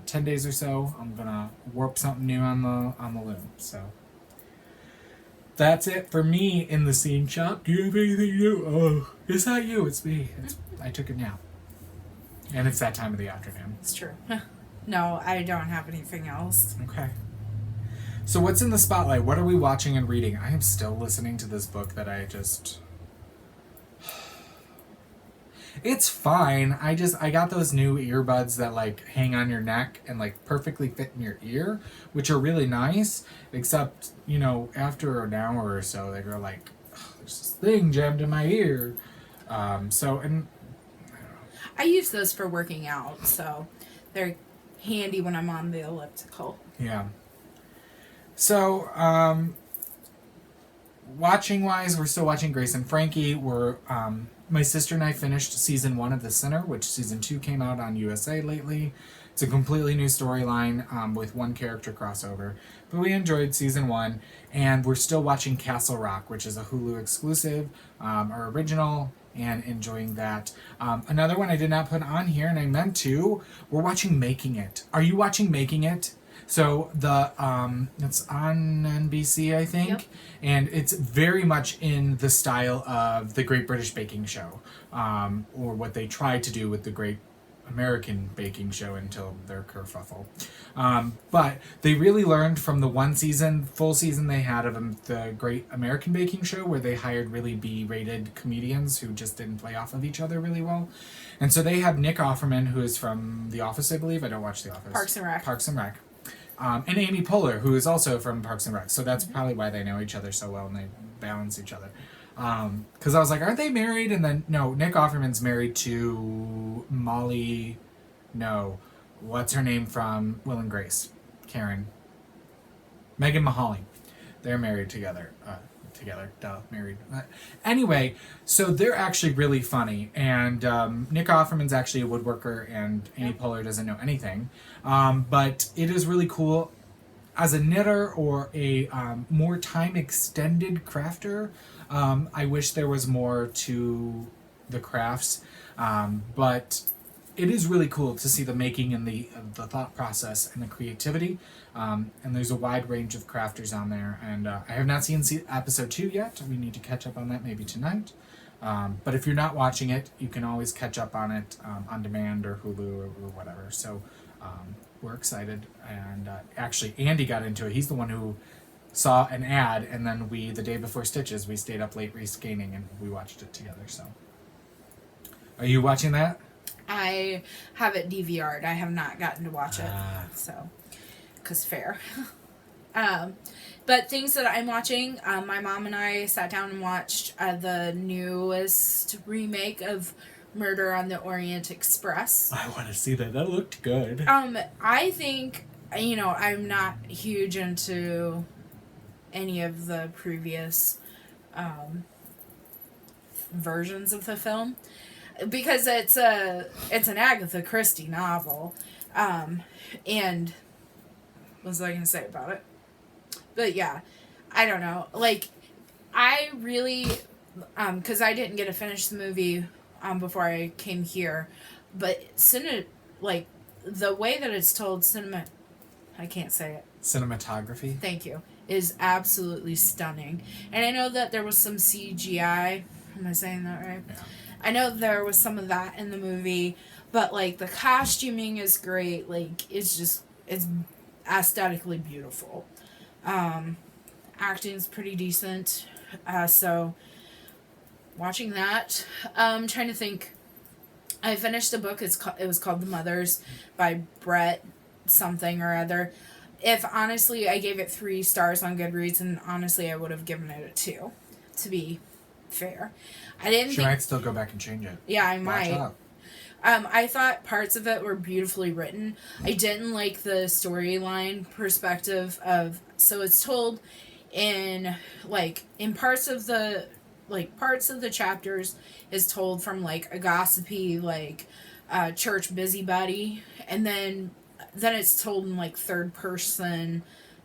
10 days or so, I'm gonna warp something new on the loom. So that's it for me in the scene shop. Do you have anything new? Oh, it's not you, it's me. I took a nap, and it's that time of the afternoon. It's true. No, I don't have anything else. Okay. So what's in the spotlight? What are we watching and reading? I am still listening to this book that I just... It's fine. I got those new earbuds that like hang on your neck and like perfectly fit in your ear, which are really nice, except, after an hour or so, they go like, oh, there's this thing jammed in my ear. I use those for working out, so they're handy when I'm on the elliptical. Yeah. So, watching wise, we're still watching Grace and Frankie. My sister and I finished season 1 of The Sinner, which season 2 came out on USA lately. It's a completely new storyline with one character crossover. But we enjoyed season 1, and we're still watching Castle Rock, which is a Hulu exclusive, or original, and enjoying that. Another one I did not put on here, and I meant to, we're watching Making It. Are you watching Making It? So it's on NBC, I think, yep. And it's very much in the style of the Great British Baking Show, or what they tried to do with the Great American Baking Show until their kerfuffle. But they really learned from the full season they had of the Great American Baking Show, where they hired really B-rated comedians who just didn't play off of each other really well. And so they have Nick Offerman, who is from The Office, I believe. I don't watch The Office. Parks and Rec. And Amy Poehler, who is also from Parks and Rec. So that's probably why they know each other so well and they balance each other. Because I was like, aren't they married? And then, no, Nick Offerman's married to Molly... No. What's her name from Will and Grace? Karen. Megan Mahaly. They're married together. Married. Anyway, so they're actually really funny. And Nick Offerman's actually a woodworker, and Amy Poehler doesn't know anything. But it is really cool. As a knitter or a more time-extended crafter, I wish there was more to the crafts. But it is really cool to see the making and the thought process and the creativity. And there's a wide range of crafters on there. And I have not seen episode 2 yet. We need to catch up on that maybe tonight. But if you're not watching it, you can always catch up on it on demand or Hulu or whatever. So we're excited. And actually, Andy got into it. He's the one who saw an ad, and then the day before Stitches, we stayed up late rescanning and we watched it together. So, are you watching that? I have it DVR'd. I have not gotten to watch it. So, because fair. But things that I'm watching, my mom and I sat down and watched the newest remake of Murder on the Orient Express. I want to see that. That looked good. I think, I'm not huge into any of the previous versions of the film, because it's an Agatha Christie novel, and what was I going to say about it? But yeah, I don't know. Like, I really, because I didn't get to finish the movie before I came here, but like, the way that it's told, I can't say it. Cinematography? Thank you. Is absolutely stunning. And I know that there was some CGI. Am I saying that right? Yeah. I know there was some of that in the movie, but, like, the costuming is great. Like, it's aesthetically beautiful. Acting's pretty decent. So, watching that. I'm trying to think. I finished a book. It was called The Mothers by Brett something or other. If honestly, I gave it 3 stars on Goodreads, and honestly, I would have given it a 2, to be fair. She might still go back and change it. Yeah, I might. I thought parts of it were beautifully written. I didn't like the storyline perspective so it's told in parts of the chapters is told from, like, a gossipy, like, church busybody, and then it's told in, like, third person,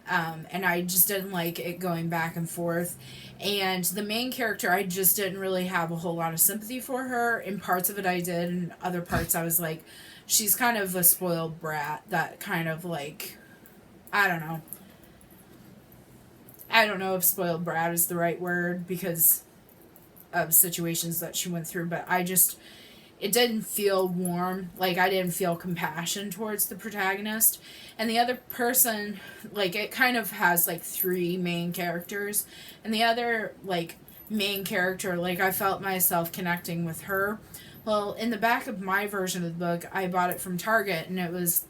and I just didn't like it going back and forth. And the main character, I just didn't really have a whole lot of sympathy for her. In parts of it I did, and other parts I was like, she's kind of a spoiled brat that kind of, like, I don't know. I don't know if spoiled brat is the right word because of situations that she went through, but it didn't feel warm. Like, I didn't feel compassion towards the protagonist. And the other person, like, it kind of has, like, 3 main characters. And the other, like, main character, like, I felt myself connecting with her. Well, in the back of my version of the book, I bought it from Target, and it was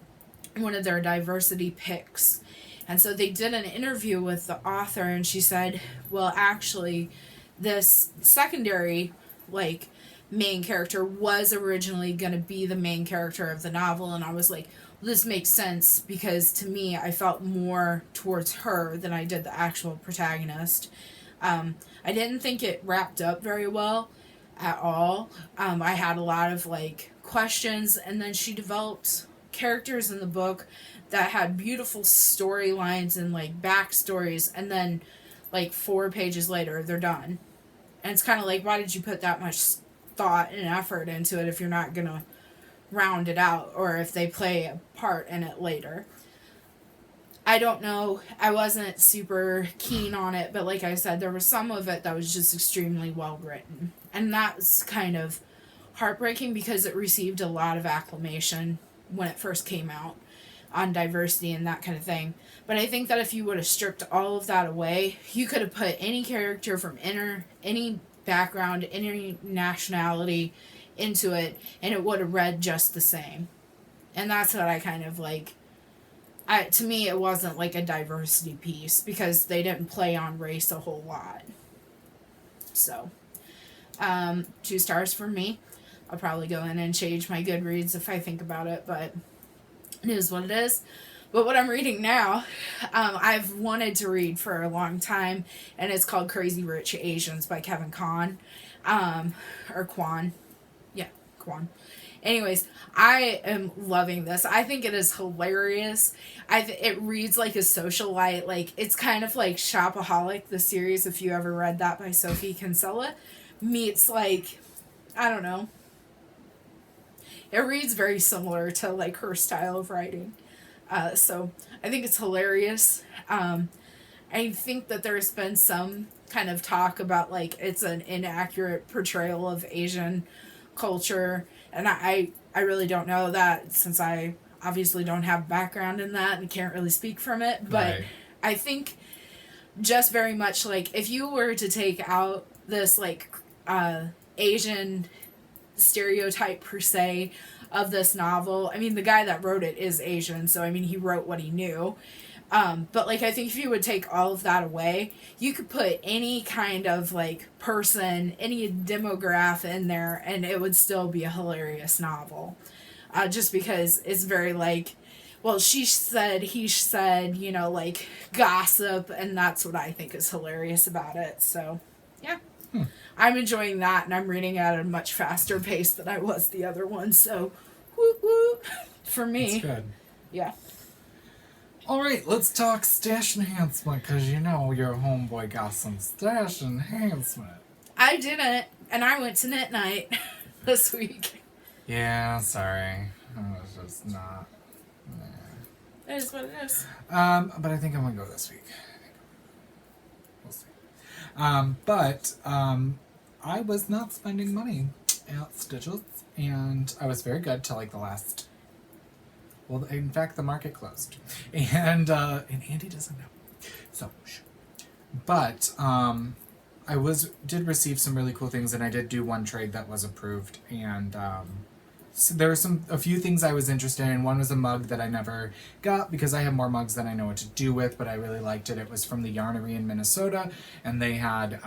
one of their diversity picks. And so they did an interview with the author, and she said, well, actually, this secondary, like, main character was originally going to be the main character of the novel. And I was like, well, this makes sense, because to me, I felt more towards her than I did the actual protagonist. I didn't think it wrapped up very well at all. I had a lot of, like, questions, and then she developed characters in the book that had beautiful storylines and, like, backstories, and then, like, 4 pages later, they're done. And it's kind of like, why did you put that much thought and effort into it if you're not gonna round it out, or if they play a part in it later? I don't know. I wasn't super keen on it, but like I said, there was some of it that was just extremely well written, and that's kind of heartbreaking because it received a lot of acclamation when it first came out on diversity and that kind of thing. But I think that if you would have stripped all of that away, you could have put any character from any background, any nationality into it, and it would have read just the same. And that's what I kind of like. To me, it wasn't like a diversity piece because they didn't play on race a whole lot. So, 2 stars for me. I'll probably go in and change my Goodreads if I think about it, but it is what it is. But what I'm reading now, I've wanted to read for a long time, and it's called Crazy Rich Asians by Kevin Kwan. Or Kwan. Yeah, Kwan. Anyways, I am loving this. I think it is hilarious. It reads like a socialite. Like, it's kind of like Shopaholic, the series, if you ever read that, by Sophie Kinsella, meets, like, I don't know. It reads very similar to, like, her style of writing. So I think it's hilarious. I think that there's been some kind of talk about, like, it's an inaccurate portrayal of Asian culture. And I really don't know that, since I obviously don't have background in that and can't really speak from it. But right. I think just very much like if you were to take out this like Asian stereotype per se of this novel. I mean, the guy that wrote it is Asian, so I mean, he wrote what he knew. But like, I think if you would take all of that away, you could put any kind of like person, any demographic in there, and it would still be a hilarious novel. Just because it's very like, well, she said, he said, you know, like gossip, and that's what I think is hilarious about it. So, yeah. I'm enjoying that, and I'm reading at a much faster pace than I was the other one. So, woo woo, for me. That's good. Yeah. All right, let's talk stash enhancement, because you know your homeboy got some stash enhancement. I didn't, and I went to knit night this week. Yeah, sorry. I was just not. It is what it is. But I think I'm gonna go this week. We'll see. I was not spending money at Stitches, and I was very good till like the last. Well, in fact, the market closed, and Andy doesn't know. So, but I did receive some really cool things, and I did do one trade that was approved, and so there were a few things I was interested in. One was a mug that I never got because I have more mugs than I know what to do with, but I really liked it. It was from the Yarnery in Minnesota, and they had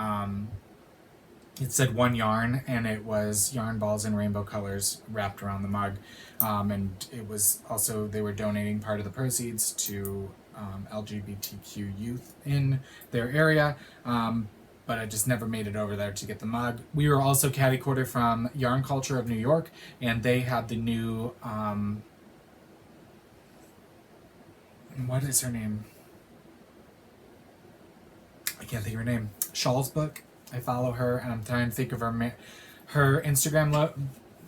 it said one yarn, and it was yarn balls in rainbow colors wrapped around the mug, and it was also they were donating part of the proceeds to LGBTQ youth in their area. But I just never made it over there to get the mug. We were also catty quarter from Yarn Culture of New York, and they had the new, what is her name? I can't think of her name. Shawl's book. I follow her, and I'm trying to think of her her Instagram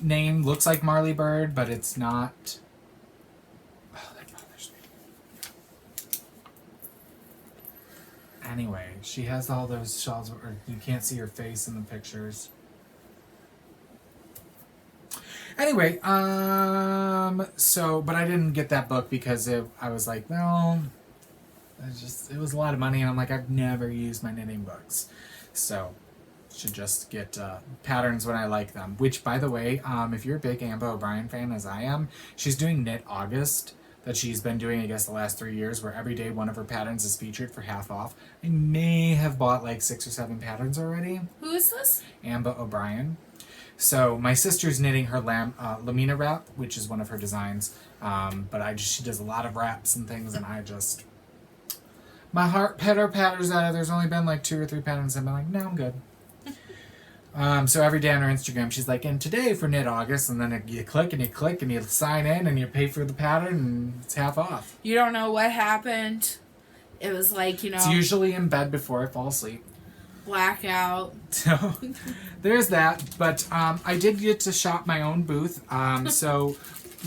name looks like Marley Bird, but it's not. Oh, that bothers me. Anyway, she has all those shawls, or you can't see her face in the pictures. Anyway, but I didn't get that book because I was like, well, it was a lot of money, and I'm like, I've never used my knitting books, so should just get patterns when I like them. Which, by the way, if you're a big Amber O'Brien fan, as I am, she's doing Knit August, that she's been doing, I guess, the last 3 years, where every day one of her patterns is featured for half off. I may have bought like 6 or 7 patterns already. Who is this? Amber O'Brien. So my sister's knitting her Lamina wrap, which is one of her designs. But she does a lot of wraps and things, and my heart patters out. There's only been like 2 or 3 patterns. I've been like, no, I'm good. So every day on her Instagram, she's like, and today for Knit August, and then you click and you sign in and you pay for the pattern and it's half off. You don't know what happened. It was like, It's usually in bed before I fall asleep. Blackout. So there's that. But I did get to shop my own booth. So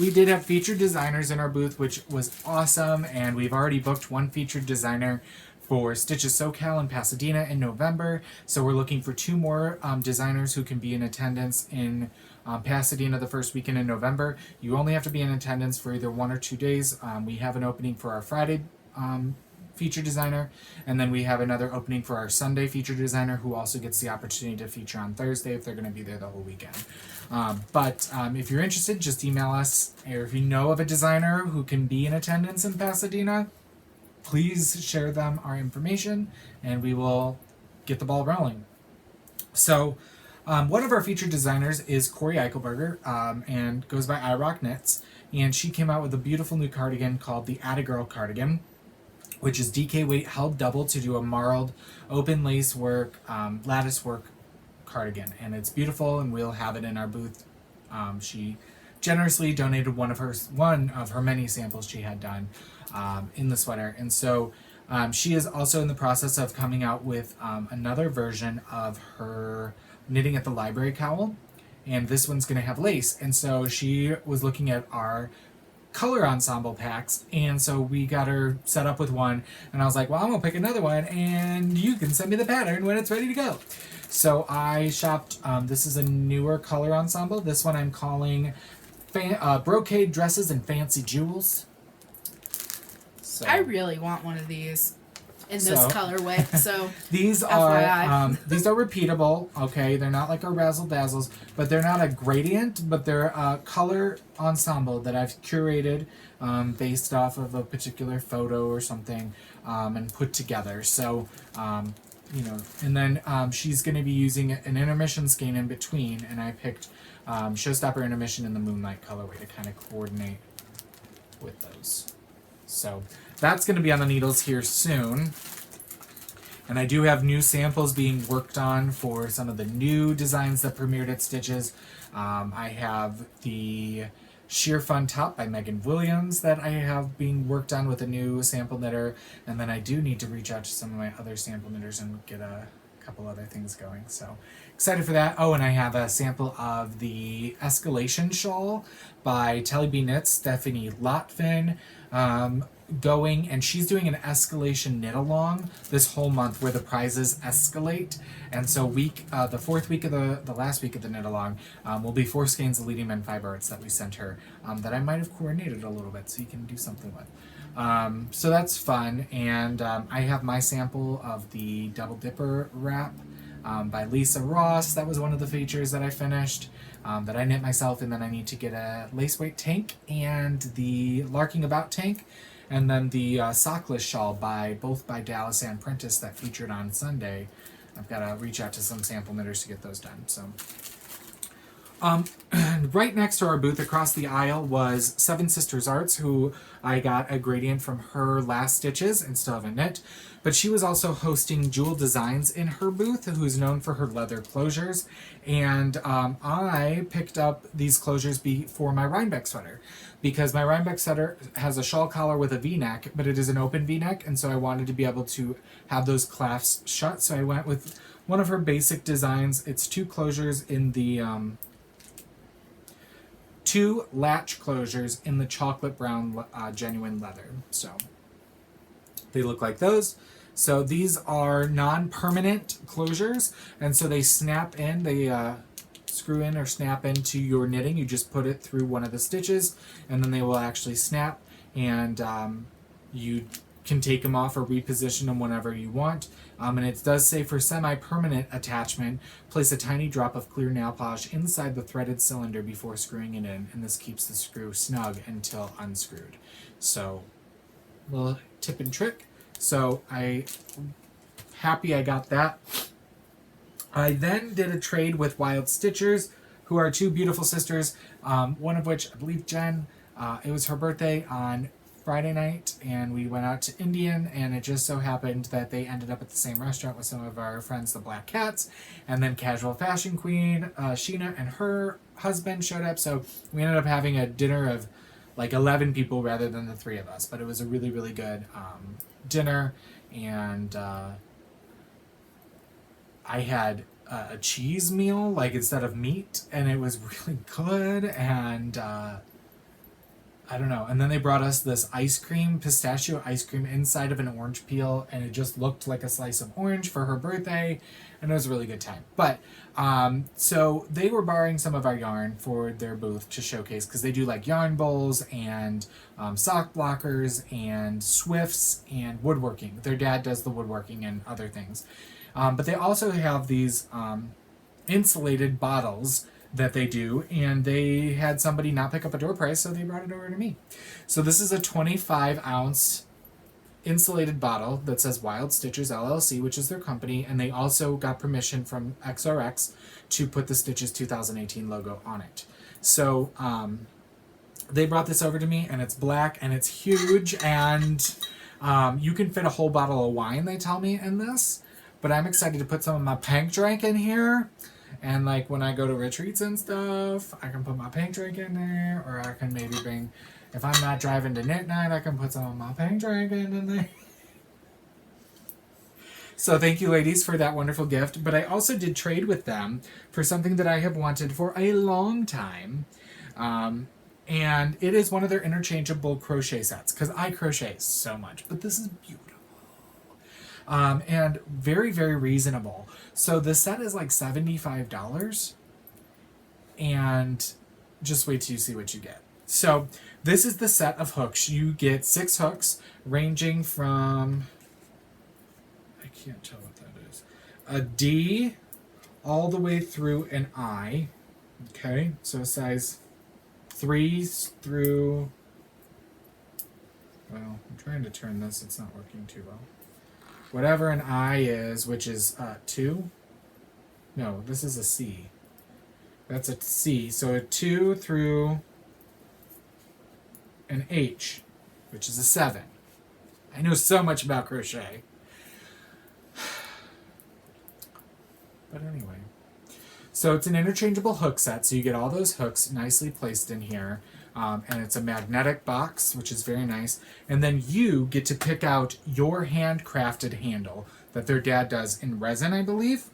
we did have featured designers in our booth, which was awesome. And we've already booked one featured designer for Stitches SoCal in Pasadena in November. So we're looking for 2 more designers who can be in attendance in Pasadena the first weekend in November. You only have to be in attendance for either 1 or 2 days. We have an opening for our Friday feature designer, and then we have another opening for our Sunday feature designer, who also gets the opportunity to feature on Thursday if they're going to be there the whole weekend. But if you're interested, just email us, or if you know of a designer who can be in attendance in Pasadena, please share them our information, and we will get the ball rolling. So one of our featured designers is Corey Eichelberger, and goes by iRock Knits, and she came out with a beautiful new cardigan called the Atta Girl cardigan, which is DK weight held double to do a marled open lace work, lattice work cardigan, and it's beautiful, and we'll have it in our booth. She generously donated one of her many samples she had done in the sweater, and so she is also in the process of coming out with another version of her knitting at the library cowl, and this one's going to have lace. And so she was looking at our color ensemble packs, and so we got her set up with one, and I was like, well, I'm gonna pick another one, and you can send me the pattern when it's ready to go. So I shopped, this is a newer color ensemble. This one I'm calling Brocade Dresses and Fancy Jewels. So I really want one of these. in this colorway. So these these are repeatable. Okay, they're not like our razzle dazzles, but they're not a gradient, but they're a color ensemble that I've curated based off of a particular photo or something and put together. So and then she's going to be using an intermission skein in between, and I picked Showstopper Intermission in the Moonlight colorway to kind of coordinate with those. So that's going to be on the needles here soon. And I do have new samples being worked on for some of the new designs that premiered at Stitches. I have the Sheer Fun Top by Megan Williams that I have being worked on with a new sample knitter. And then I do need to reach out to some of my other sample knitters and get a couple other things going. So excited for that. Oh, and I have a sample of the Escalation Shawl by Telly B Knits, Stephanie Lotvin, going, and she's doing an escalation knit along this whole month where the prizes escalate. And so the fourth week of the last week of the knit along will be 4 skeins of Leading Men Fiber Arts that we sent her that I might have coordinated a little bit so you can do something with. So that's fun. And I have my sample of the Double Dipper wrap by Lisa Ross. That was one of the features that I finished that I knit myself, and then I need to get a lace weight tank and the Larking About tank. And then the Sockless Shawl by Dallas and Prentice that featured on Sunday. I've got to reach out to some sample knitters to get those done. So, right next to our booth across the aisle was Seven Sisters Arts, who I got a gradient from her last Stitches and still haven't knit. But she was also hosting Jewel Designs in her booth, who's known for her leather closures. And I picked up these closures for my Rhinebeck sweater, because my Rhinebeck sweater has a shawl collar with a V-neck, but it is an open V-neck, and so I wanted to be able to have those clasps shut. So I went with one of her basic designs. It's 2 closures in the 2 latch closures in the chocolate brown genuine leather. So they look like those. So these are non-permanent closures, and so they snap in. They screw in or snap into your knitting. You just put it through one of the stitches, and then they will actually snap, and you can take them off or reposition them whenever you want. And it does say for semi-permanent attachment, place a tiny drop of clear nail polish inside the threaded cylinder before screwing it in, and this keeps the screw snug until unscrewed. So, little tip and trick. So happy I got that. I then did a trade with Wild Stitchers, who are 2 beautiful sisters, one of which, I believe Jen, it was her birthday on Friday night, and we went out to Indian, and it just so happened that they ended up at the same restaurant with some of our friends, the Black Cats, and then Casual Fashion Queen, Sheena, and her husband showed up, so we ended up having a dinner of like 11 people rather than the 3 of us, but it was a really, really good dinner, and I had a cheese meal, like instead of meat, and it was really good, and I don't know. And then they brought us this ice cream, pistachio ice cream inside of an orange peel, and it just looked like a slice of orange for her birthday, and it was a really good time. But so they were borrowing some of our yarn for their booth to showcase, because they do like yarn bowls and sock blockers and swifts and woodworking. Their dad does the woodworking and other things. But they also have these insulated bottles that they do, and they had somebody not pick up a door prize, so they brought it over to me. So this is a 25-ounce insulated bottle that says Wild Stitchers LLC, which is their company, and they also got permission from XRX to put the Stitches 2018 logo on it. So they brought this over to me, and it's black, and it's huge, and you can fit a whole bottle of wine, they tell me, in this. But I'm excited to put some of my pink drink in here. And like when I go to retreats and stuff, I can put my pink drink in there, or I can maybe bring, if I'm not driving to knit night, I can put some of my pink drink in there. So thank you, ladies, for that wonderful gift. But I also did trade with them for something that I have wanted for a long time. And it is one of their interchangeable crochet sets, because I crochet so much. But this is beautiful. And very, very reasonable. So the set is like $75, and just wait till you see what you get. So this is the set of hooks. You get 6 hooks ranging from can't tell what that is. A D all the way through an I. Okay, so size 3s through... Well, I'm trying to turn this. It's not working too well. Whatever an I is, which is 2. No, this is a C. That's a C. So a 2 through an H, which is a 7. I know so much about crochet. But anyway. So it's an interchangeable hook set, so you get all those hooks nicely placed in here. And it's a magnetic box, which is very nice. And then you get to pick out your handcrafted handle that their dad does in resin, I believe.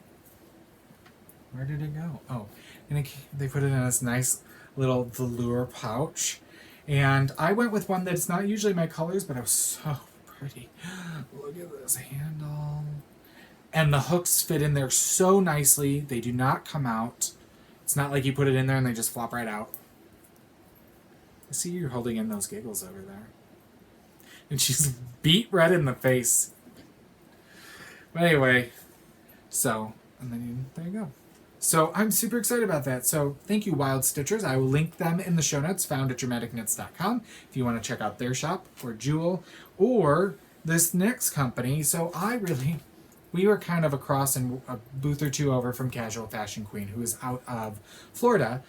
Where did it go? Oh, and they put it in this nice little velour pouch. And I went with one that's not usually my colors, but it was so pretty. Look at this handle. And the hooks fit in there so nicely. They do not come out. It's not like you put it in there and they just flop right out. I see you're holding in those giggles over there. And she's beat red in the face. But anyway, so, and then there you go. So I'm super excited about that. So thank you, Wild Stitchers. I will link them in the show notes, found at dramaticknits.com, if you want to check out their shop, or Jewel, or this next company. So we were kind of across in a booth or two over from Casual Fashion Queen, who is out of Florida,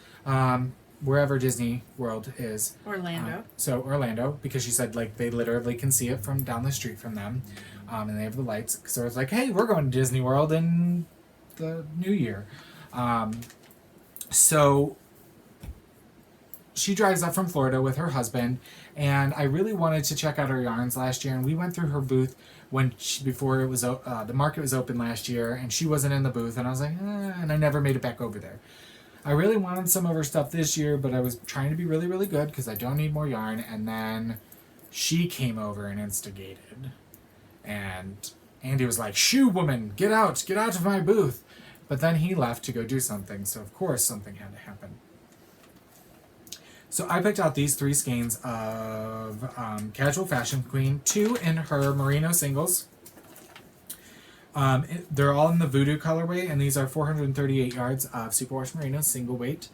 wherever Disney World is. Orlando. So Orlando, because she said like they literally can see it from down the street from them, and they have the lights. So it's like, hey, we're going to Disney World in the new year. So she drives up from Florida with her husband, and I really wanted to check out her yarns last year, and we went through her booth before it was the market was open last year, and she wasn't in the booth, and I was like, and I never made it back over there. I really wanted some of her stuff this year, but I was trying to be really, really good because I don't need more yarn, and then she came over and instigated, and Andy was like, "Shoo, woman, get out of my booth." But then he left to go do something, so of course something had to happen. So I picked out these 3 skeins of Casual Fashion Queen, 2 in her merino singles. They're all in the Voodoo colorway, and these are 438 yards of superwash merino single weight.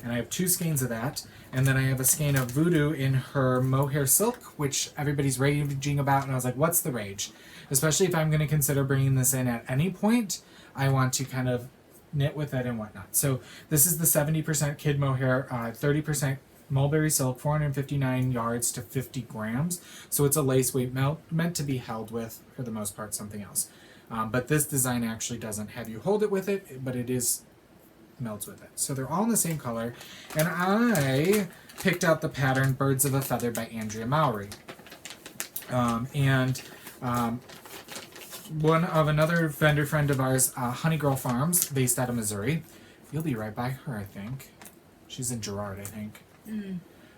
And I have 2 skeins of that. And then I have a skein of Voodoo in her mohair silk, which everybody's raging about, and I was like, what's the rage? Especially if I'm going to consider bringing this in at any point, I want to kind of knit with it and whatnot. So this is the 70% kid mohair, 30% mulberry silk, 459 yards to 50 grams. So it's a lace weight meant to be held with, for the most part, something else. But this design actually doesn't have you hold it with it, but it is melts with it. So they're all in the same color. And I picked out the pattern Birds of a Feather by Andrea Mowry. One of another vendor friend of ours, Honeygirl Farms, based out of Missouri. You'll be right by her, I think. She's in Girard, I think.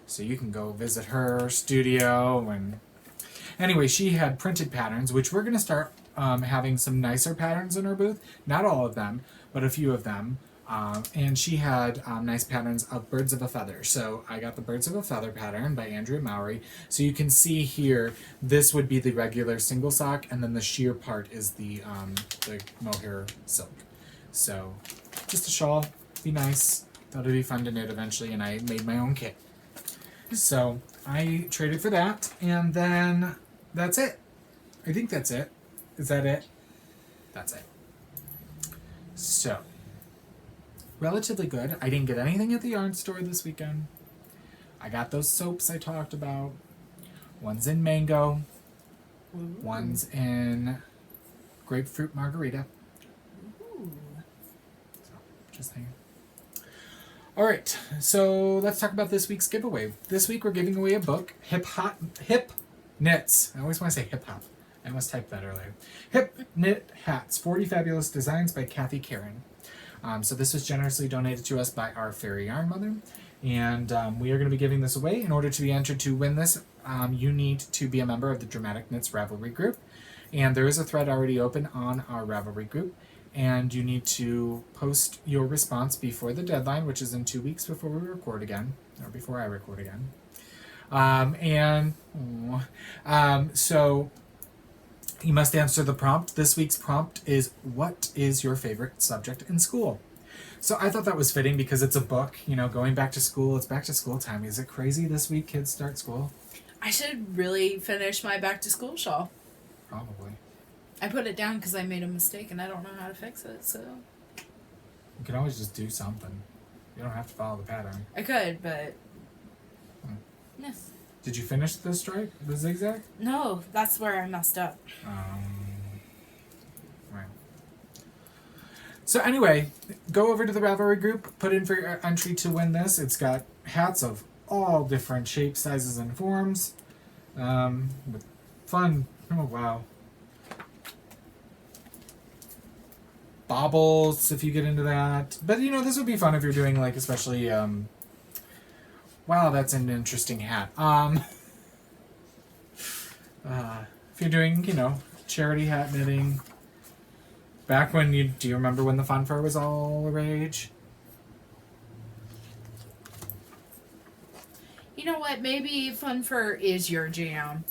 So you can go visit her studio. And anyway, she had printed patterns, which we're going to start having some nicer patterns in her booth. Not all of them, but a few of them. And she had nice patterns of Birds of a Feather. So I got the Birds of a Feather pattern by Andrea Mowry. So you can see here, this would be the regular single sock, and then the sheer part is the mohair silk. So just a shawl, be nice. Thought it'd be fun to knit eventually, and I made my own kit. So I traded for that, and then that's it. I think that's it. Is that it? That's it. So, relatively good. I didn't get anything at the yarn store this weekend. I got those soaps I talked about. One's in mango. Ooh. One's in grapefruit margarita. Ooh. So, just saying. All right, so let's talk about this week's giveaway. This week we're giving away a book, Hip Knits. I always want to say hip hop. I must type that earlier. Hip Knit Hats, 40 Fabulous Designs by Kathy Karen. So this was generously donated to us by our fairy yarn mother. And we are going to be giving this away. In order to be entered to win this, you need to be a member of the Dramatic Knits Ravelry group. And there is a thread already open on our Ravelry group. And you need to post your response before the deadline, which is in 2 weeks before we record again, or before I record again. So You must answer the prompt. This week's prompt is, what is your favorite subject in school? So I thought that was fitting because it's a book, going back to school. It's back to school time. Is it crazy this week kids start school? I should really finish my back to school shawl. Probably. I put it down because I made a mistake and I don't know how to fix it, so. You can always just do something. You don't have to follow the pattern. I could, but. No. Did you finish the stripe, the zigzag? No, that's where I messed up. Right. So anyway, go over to the Ravelry group, put in for your entry to win this. It's got hats of all different shapes, sizes, and forms. With fun. Oh, wow. Baubles, if you get into that. But, this would be fun if you're doing, especially, wow, that's an interesting hat. If you're doing, charity hat knitting. Back when do you remember when the fun fur was all the rage? You know what? Maybe fun fur is your jam.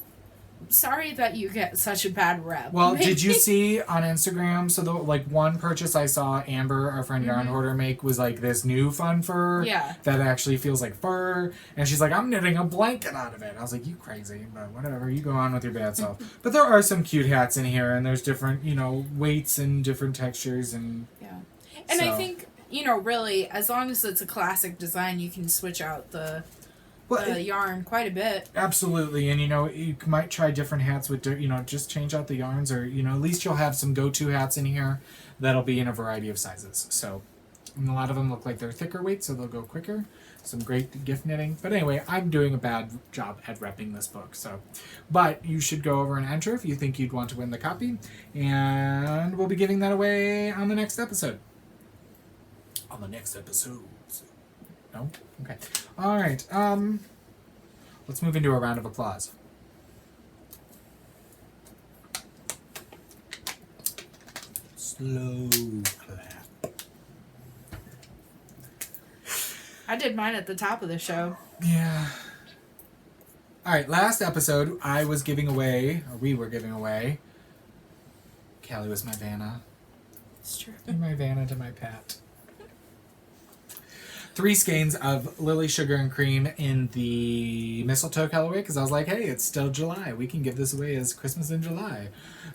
Sorry that you get such a bad rep. Well, did you see on Instagram? So the one purchase I saw Amber, our friend Yarn Hoarder, make was this new fun fur. Yeah. That actually feels like fur, and she's like, I'm knitting a blanket out of it. I was like, you crazy, but whatever. You go on with your bad self. But there are some cute hats in here, and there's different weights and different textures and. Yeah. And I think really, as long as it's a classic design, you can switch out the yarn quite a bit. Absolutely, and you might try different hats with just change out the yarns, or at least you'll have some go-to hats in here that'll be in a variety of sizes. So, and a lot of them look like they're thicker weight, so they'll go quicker. Some great gift knitting. But anyway, I'm doing a bad job at repping this book. So, but you should go over and enter if you think you'd want to win the copy, and we'll be giving that away on the next episode. On the next episode. No? Okay. All right. Let's move into a round of applause. Slow clap. I did mine at the top of the show. Yeah. All right. Last episode, we were giving away. Callie was my Vanna. It's true. And my Vanna to my Pat. 3 skeins of Lily Sugar and Cream in the mistletoe colorway because I was like, hey, it's still July. We can give this away as Christmas in July.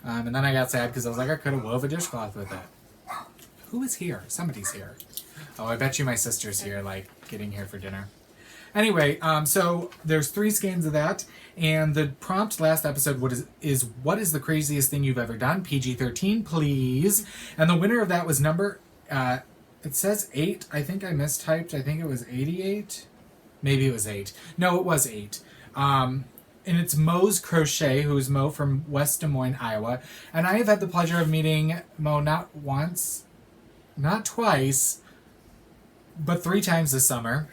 And then I got sad because I was like, I could have wove a dishcloth with it. Who is here? Somebody's here. Oh, I bet you my sister's here, getting here for dinner. Anyway, so there's 3 skeins of that. And the prompt last episode what is the craziest thing you've ever done? PG-13, please. And the winner of that was number... it says 8. I think I mistyped. I think it was 88. Maybe it was 8. No, it was 8. And it's Mo's Crochet, who's Mo from West Des Moines, Iowa. And I have had the pleasure of meeting Mo not once, not twice, but 3 times this summer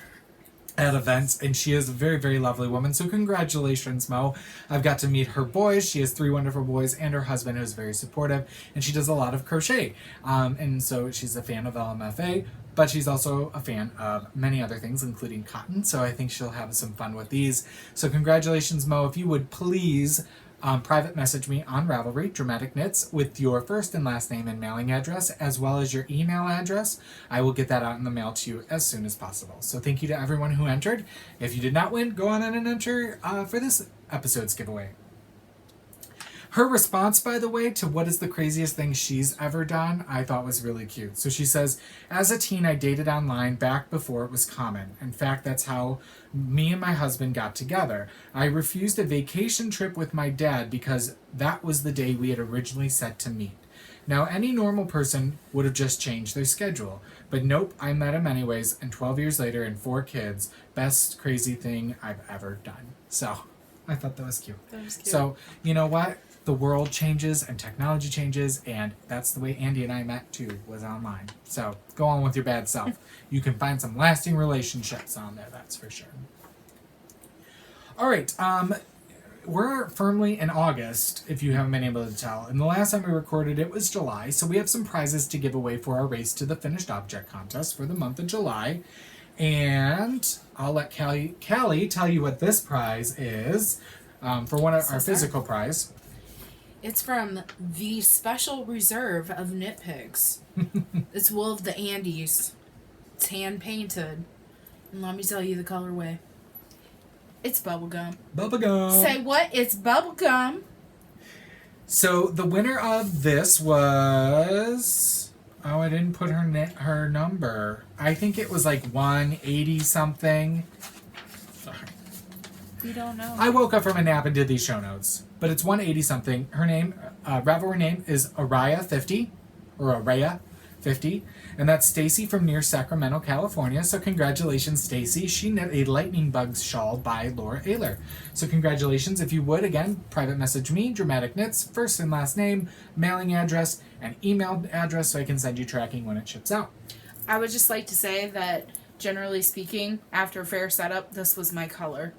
at events, and she is a very, very lovely woman. So congratulations, Mo. I've got to meet her boys. She has 3 wonderful boys and her husband who's very supportive, and she does a lot of crochet. And so she's a fan of LMFA, but she's also a fan of many other things, including cotton. So I think she'll have some fun with these. So congratulations, Mo. If you would please private message me on Ravelry, Dramatic Knits, with your first and last name and mailing address, as well as your email address. I will get that out in the mail to you as soon as possible. So thank you to everyone who entered. If you did not win, go on and enter for this episode's giveaway. Her response, by the way, to what is the craziest thing she's ever done, I thought was really cute. So she says, as a teen, I dated online back before it was common. In fact, that's how me and my husband got together. I refused a vacation trip with my dad because that was the day we had originally set to meet. Now, any normal person would have just changed their schedule. But nope, I met him anyways, and 12 years later and 4 kids, best crazy thing I've ever done. So, I thought that was cute. That was cute. So, you know what? The world changes and technology changes, and that's the way Andy and I met too, was online. So go on with your bad self. You can find some lasting relationships on there, that's for sure. All right, we're firmly in August, if you haven't been able to tell. And the last time we recorded it was July, so we have some prizes to give away for our Race to the Finished Object contest for the month of July. And I'll let Callie tell you what this prize is for one of our physical prize. It's from the Special Reserve of Knit Pigs. It's wool of the Andes. It's hand painted. And let me tell you the colorway. It's bubblegum. Bubblegum. Say what? It's bubblegum. So the winner of this was... Oh, I didn't put her number. I think it was like 180 something. Sorry. You don't know. I woke up from a nap and did these show notes. But it's 180 something. Her name, Ravelry name is Araya50. Or Araya50. And that's Stacy from near Sacramento, California. So congratulations, Stacy. She knit a lightning bug shawl by Laura Ayler. So congratulations. If you would, again, private message me, Dramatic Knits, first and last name, mailing address, and email address so I can send you tracking when it ships out. I would just like to say that, generally speaking, after fair setup, this was my color.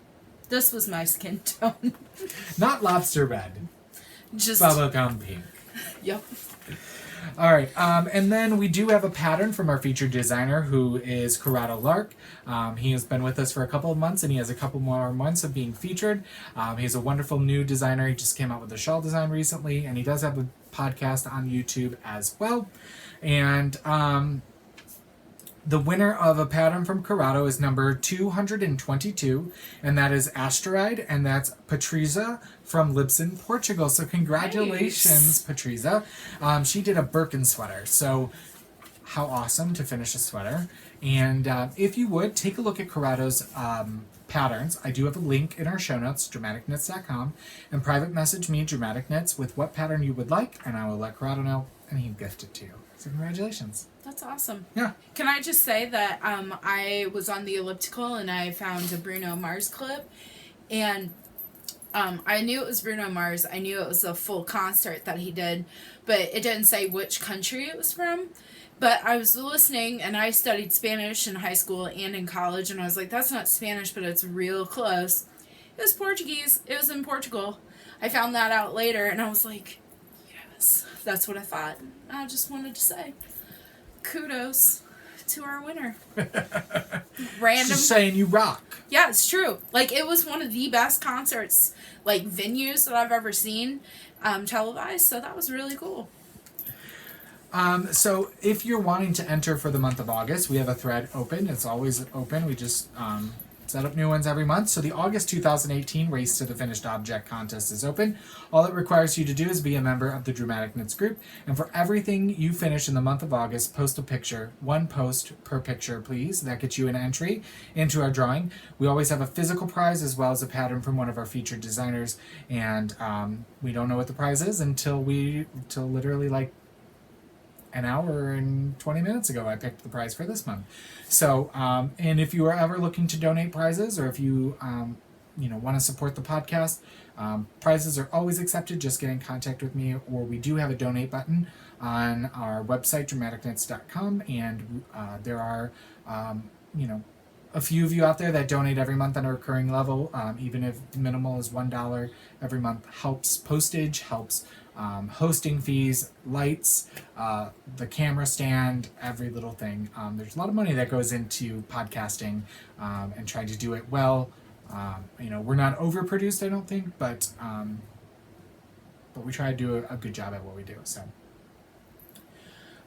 This was my skin tone. Not lobster red. Just Bubblegum pink. Yep. All right, and then we do have a pattern from our featured designer, who is Corrado Lark. He has been with us for a couple of months, and he has a couple more months of being featured. He's a wonderful new designer. He just came out with a shawl design recently, and he does have a podcast on YouTube as well. And the winner of a pattern from Corrado is number 222, and that is Asteroid, and that's Patrícia from Lisbon, Portugal. So congratulations, nice. Patrícia. She did a Birkin sweater, so how awesome to finish a sweater. And if you would, take a look at Corrado's patterns. I do have a link in our show notes, dramaticknits.com, and private message me, Dramatic Knits, with what pattern you would like, and I will let Corrado know, and he'll gift it to you. So congratulations. That's awesome. Yeah. Can I just say that I was on the elliptical and I found a Bruno Mars clip, and I knew it was Bruno Mars. I knew it was a full concert that he did, but it didn't say which country it was from. But I was listening, and I studied Spanish in high school and in college, and I was like, that's not Spanish, but it's real close. It was Portuguese. It was in Portugal. I found that out later, and I was like, yes, that's what I thought. I just wanted to say kudos to our winner. Random. Just saying you rock. Yeah, it's true. Like, it was one of the best concerts, like, venues that I've ever seen televised, so that was really cool. So if you're wanting to enter for the month of August, we have a thread open. It's always open. We just set up new ones every month. So the August 2018 Race to the Finished Object contest is open. All it requires you to do is be a member of the Dramatic Knits group. And for everything you finish in the month of August, post a picture. One post per picture, please. That gets you an entry into our drawing. We always have a physical prize as well as a pattern from one of our featured designers. And we don't know what the prize is until literally like an hour and 20 minutes ago, I picked the prize for this month. So, and if you are ever looking to donate prizes, or if you, want to support the podcast, prizes are always accepted. Just get in contact with me, or we do have a donate button on our website, dramaticknits.com, and there are, a few of you out there that donate every month on a recurring level, even if minimal is $1 every month, helps postage, helps hosting fees, lights, the camera stand, every little thing. There's a lot of money that goes into podcasting and trying to do it well. We're not overproduced, I don't think, but we try to do a good job at what we do. So,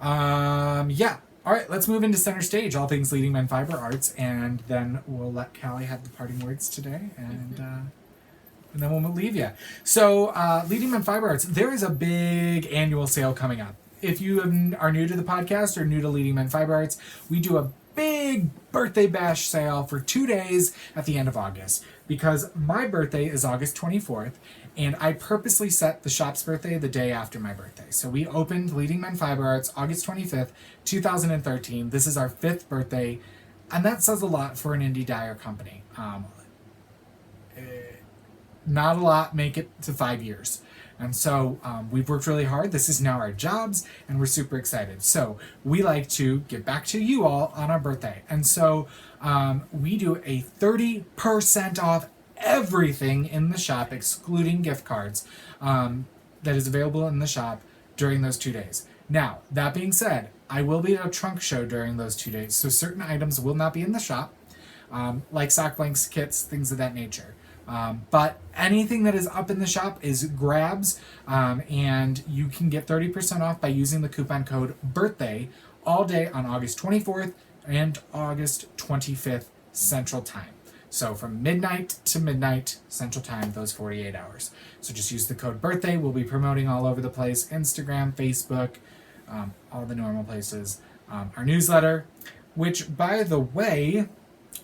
yeah. All right, let's move into center stage, all things Leading Men Fiber Arts, and then we'll let Callie have the parting words today, and then we'll leave you. So, Leading Men Fiber Arts, there is a big annual sale coming up. If you are new to the podcast or new to Leading Men Fiber Arts, we do a big birthday bash sale for 2 days at the end of August, because my birthday is August 24th, and I purposely set the shop's birthday the day after my birthday. So we opened Leading Men Fiber Arts August 25th, 2013. This is our 5th birthday, and that says a lot for an indie dyer company. Not a lot make it to 5 years. And so we've worked really hard. This is now our jobs, and we're super excited. So we like to give back to you all on our birthday. And so we do a 30% off everything in the shop, excluding gift cards, that is available in the shop during those 2 days. Now, that being said, I will be at a trunk show during those 2 days, so certain items will not be in the shop, like sock blanks, kits, things of that nature. But anything that is up in the shop is grabs, and you can get 30% off by using the coupon code BIRTHDAY all day on August 24th and August 25th Central Time. So from midnight to midnight Central Time, those 48 hours. So just use the code BIRTHDAY. We'll be promoting all over the place: Instagram, Facebook, all the normal places. Our newsletter, which, by the way,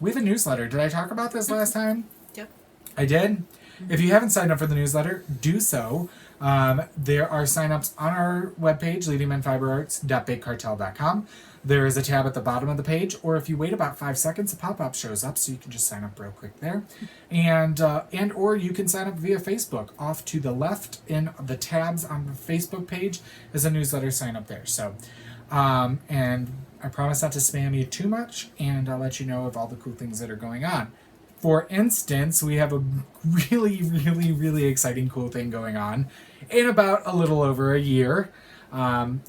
we have a newsletter. Did I talk about this last time? Yep. I did? If you haven't signed up for the newsletter, do so. There are signups on our webpage, leadingmenfiberarts.bigcartel.com. There is a tab at the bottom of the page, or if you wait about 5 seconds, a pop-up shows up, so you can just sign up real quick there. And or you can sign up via Facebook. Off to the left in the tabs on the Facebook page is a newsletter sign up there. So, and I promise not to spam you too much, and I'll let you know of all the cool things that are going on. For instance, we have a really, really, really exciting cool thing going on in about a little over a year.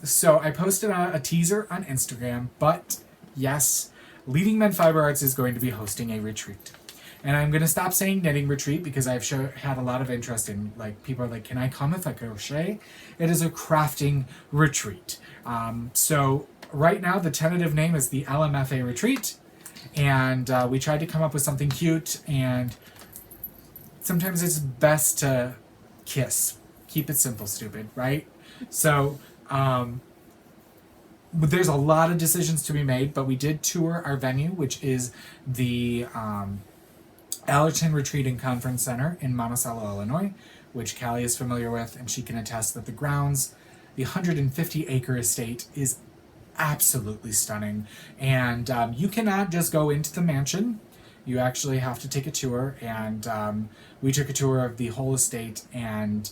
So I posted a teaser on Instagram, but yes, Leading Men Fiber Arts is going to be hosting a retreat. And I'm going to stop saying knitting retreat because I've had a lot of interest in, like, people are like, can I come if I crochet? It is a crafting retreat. So right now the tentative name is the LMFA retreat. And we tried to come up with something cute, and sometimes it's best to kiss. Keep it simple, stupid, right? So there's a lot of decisions to be made, but we did tour our venue, which is the Allerton Retreat and Conference Center in Monticello, Illinois, which Callie is familiar with, and she can attest that the grounds, the 150-acre estate, is absolutely stunning. And you cannot just go into the mansion. You actually have to take a tour, and we took a tour of the whole estate, and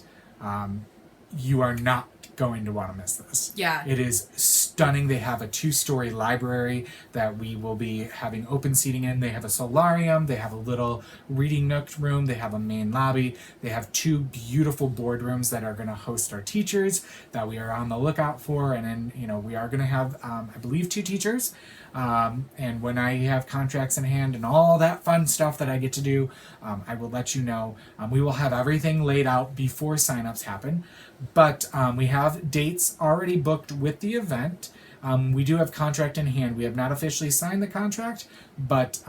you are not going to want to miss this. Yeah. It is stunning. They have a 2-story library that we will be having open seating in. They have a solarium. They have a little reading nook room. They have a main lobby. They have 2 beautiful boardrooms that are going to host our teachers that we are on the lookout for. And then, we are going to have, I believe, 2 teachers. And when I have contracts in hand and all that fun stuff that I get to do, I will let you know. We will have everything laid out before signups happen. But we have dates already booked with the event. We do have contract in hand. We have not officially signed the contract, but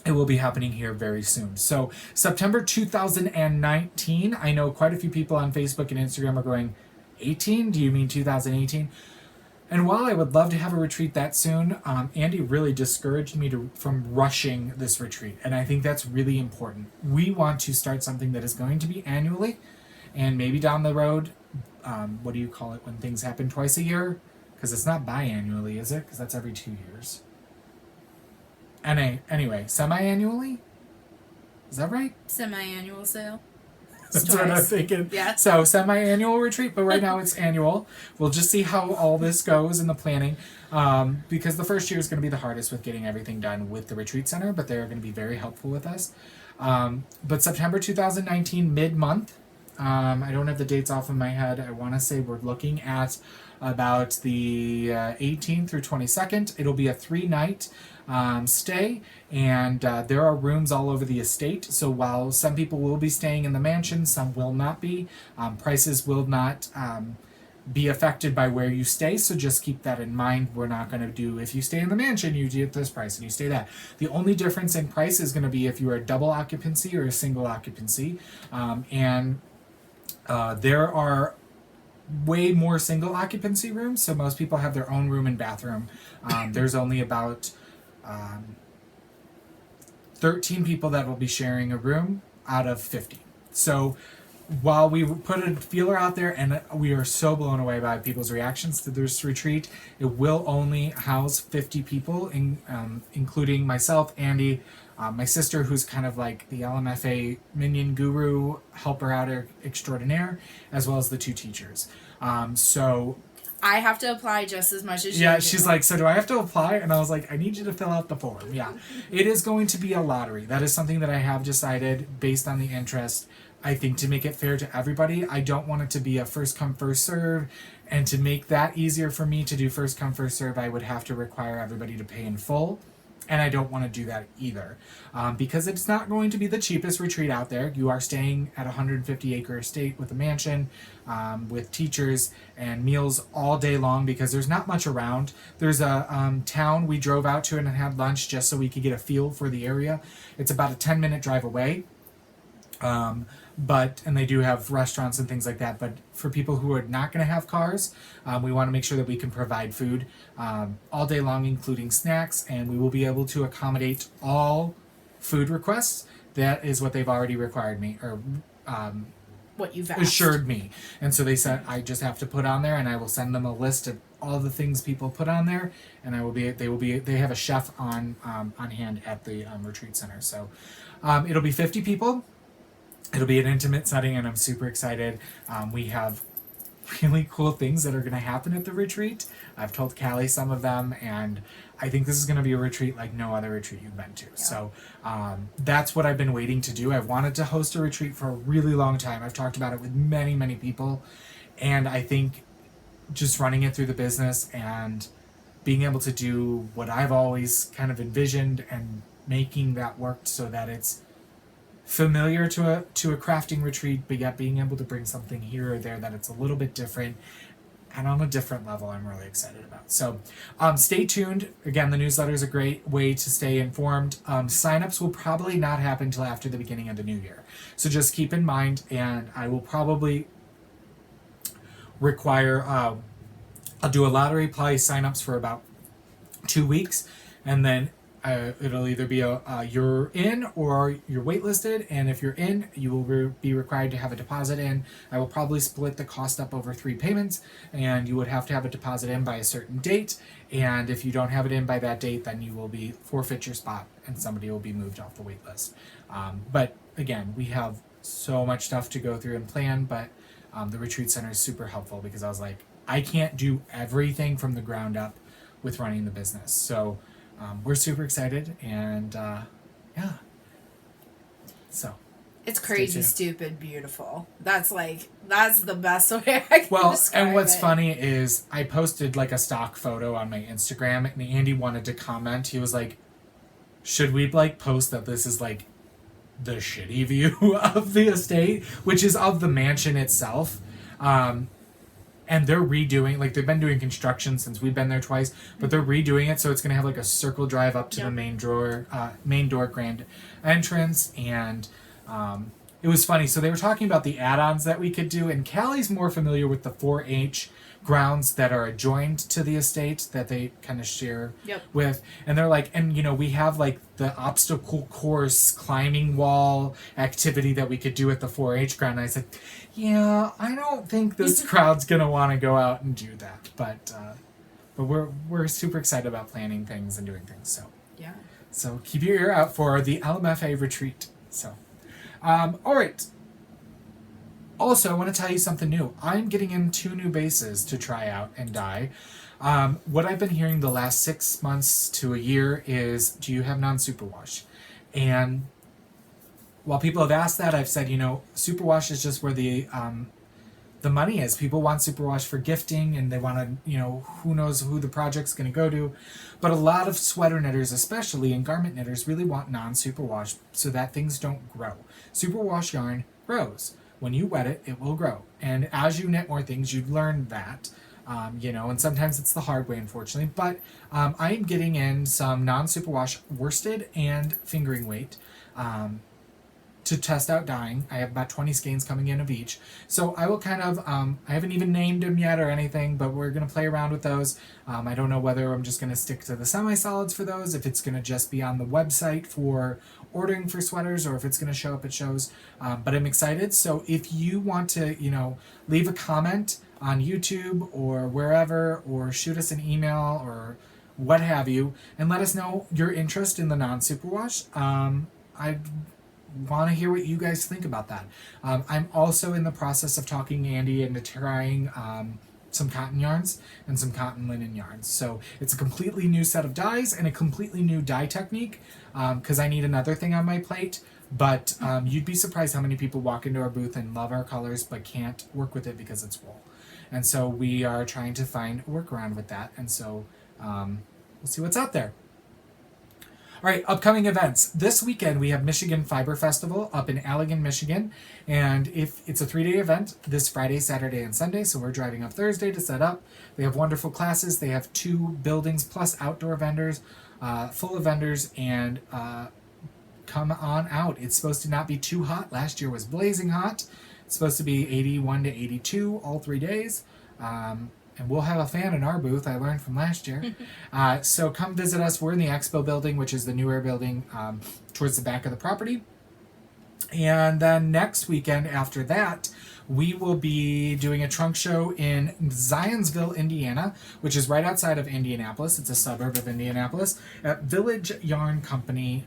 it will be happening here very soon. So September 2019, I know quite a few people on Facebook and Instagram are going, 18? Do you mean 2018? And while I would love to have a retreat that soon, Andy really discouraged me from rushing this retreat. And I think that's really important. We want to start something that is going to be annually, and maybe down the road, what do you call it when things happen twice a year? Because it's not biannually, is it? Because that's every 2 years. Anyway, semi-annually? Is that right? Semi-annual sale. That's what I'm thinking. Yeah. So semi-annual retreat, but right now it's annual. We'll just see how all this goes in the planning, because the first year is going to be the hardest with getting everything done with the retreat center, but they're going to be very helpful with us. But September 2019, mid-month. I don't have the dates off of my head. I want to say we're looking at about the 18th through 22nd. It'll be a 3-night stay, and there are rooms all over the estate. So while some people will be staying in the mansion, some will not be. Prices will not be affected by where you stay, so just keep that in mind. We're not going to do, if you stay in the mansion, you get this price, and you stay that. The only difference in price is going to be if you are a double occupancy or a single occupancy, and there are way more single occupancy rooms, so most people have their own room and bathroom. There's only about 13 people that will be sharing a room out of 50. So while we put a feeler out there, and we are so blown away by people's reactions to this retreat, it will only house 50 people, including myself, Andy, my sister, who's kind of like the LMFA minion guru, helper out extraordinaire, as well as the 2 teachers. So I have to apply just as much as you. Yeah, she's like, so do I have to apply? And I was like, I need you to fill out the form. Yeah, it is going to be a lottery. That is something that I have decided based on the interest. I think to make it fair to everybody, I don't want it to be a first come, first serve. And to make that easier for me to do first come, first serve, I would have to require everybody to pay in full. And I don't want to do that either, because it's not going to be the cheapest retreat out there. You are staying at a 150-acre estate with a mansion, with teachers and meals all day long, because there's not much around. There's a town we drove out to and had lunch just so we could get a feel for the area. It's about a 10-minute drive away. And they do have restaurants and things like that. But for people who are not going to have cars, we want to make sure that we can provide food all day long, including snacks, and we will be able to accommodate all food requests. That is what they've already required me, or what you've asked. assured me. And so they said I just have to put on there, and I will send them a list of all the things people put on there, and they have a chef on hand at the retreat center. So it'll be 50 people. It'll be an intimate setting, and I'm super excited. We have really cool things that are going to happen at the retreat. I've told Callie some of them, and I think this is going to be a retreat like no other retreat you've been to. Yeah. So that's what I've been waiting to do. I've wanted to host a retreat for a really long time. I've talked about it with many, many people, and I think just running it through the business and being able to do what I've always kind of envisioned and making that work so that it's familiar to a crafting retreat, but yet being able to bring something here or there that it's a little bit different and on a different level, I'm really excited about. So stay tuned. Again, the newsletter is a great way to stay informed. Signups will probably not happen until after the beginning of the new year. So just keep in mind, and I will probably require, I'll do a lottery play signups for about 2 weeks, and then it'll either be you're in or you're waitlisted, and if you're in, you will be required to have a deposit in. I will probably split the cost up over 3 payments, and you would have to have a deposit in by a certain date, and if you don't have it in by that date, then you will be forfeit your spot, and somebody will be moved off the wait list. But again, we have so much stuff to go through and plan, but the retreat center is super helpful, because I was like, I can't do everything from the ground up with running the business. So we're super excited, and yeah. So it's crazy, stupid, beautiful. That's the best way I can describe and what's it. funny is I posted like a stock photo on my Instagram, and Andy wanted to comment. He was like, should we like post that this is like the shitty view of the estate, which is of the mansion itself? And they're redoing, like, they've been doing construction since we've been there twice, but they're redoing it, so it's going to have, like, a circle drive up to the main door grand entrance, and it was funny. So they were talking about the add-ons that we could do, and Callie's more familiar with the 4-H grounds that are adjoined to the estate that they kind of share with, and they're like, and, you know, we have, like, the obstacle course climbing wall activity that we could do at the 4-H ground. And I said, yeah, I don't think this crowd's gonna want to go out and do that, but we're super excited about planning things and doing things. So keep your ear out for the LMFA retreat. So all right. Also, I want to tell you something new. I'm getting in 2 new bases to try out and dye. What I've been hearing the last 6 months to a year is, do you have non-superwash? And while people have asked that, I've said, you know, superwash is just where the money is. People want superwash for gifting, and they want to, you know, who knows who the project's going to go to. But a lot of sweater knitters, especially, and garment knitters, really want non-superwash so that things don't grow. Superwash yarn grows. When you wet it, it will grow. And as you knit more things, you learn that. You know, and sometimes it's the hard way, unfortunately. But I am getting in some non-superwash worsted and fingering weight to test out dyeing. I have about 20 skeins coming in of each. So I will kind of, I haven't even named them yet or anything, but we're going to play around with those. I don't know whether I'm just going to stick to the semi-solids for those, if it's going to just be on the website for ordering for sweaters, or if it's going to show up at shows. But I'm excited. So if you want to, you know, leave a comment on YouTube or wherever, or shoot us an email or what have you, and let us know your interest in the non-superwash. I want to hear what you guys think about that. I'm also in the process of talking Andy into trying some cotton yarns and some cotton linen yarns. So it's a completely new set of dyes and a completely new dye technique, because I need another thing on my plate. But you'd be surprised how many people walk into our booth and love our colors but can't work with it because it's wool. And so we are trying to find a workaround with that. And so we'll see what's out there. All right, upcoming events. This weekend we have Michigan Fiber Festival up in Allegan, Michigan. And if it's a 3-day event, this Friday, Saturday, and Sunday. So we're driving up Thursday to set up. They have wonderful classes. They have 2 buildings plus outdoor vendors, full of vendors, and come on out. It's supposed to not be too hot. Last year was blazing hot. It's supposed to be 81 to 82 all 3 days. And we'll have a fan in our booth, I learned from last year. So come visit us. We're in the Expo building, which is the newer building towards the back of the property. And then next weekend after that, we will be doing a trunk show in Zionsville, Indiana, which is right outside of Indianapolis. It's a suburb of Indianapolis, at Village Yarn Company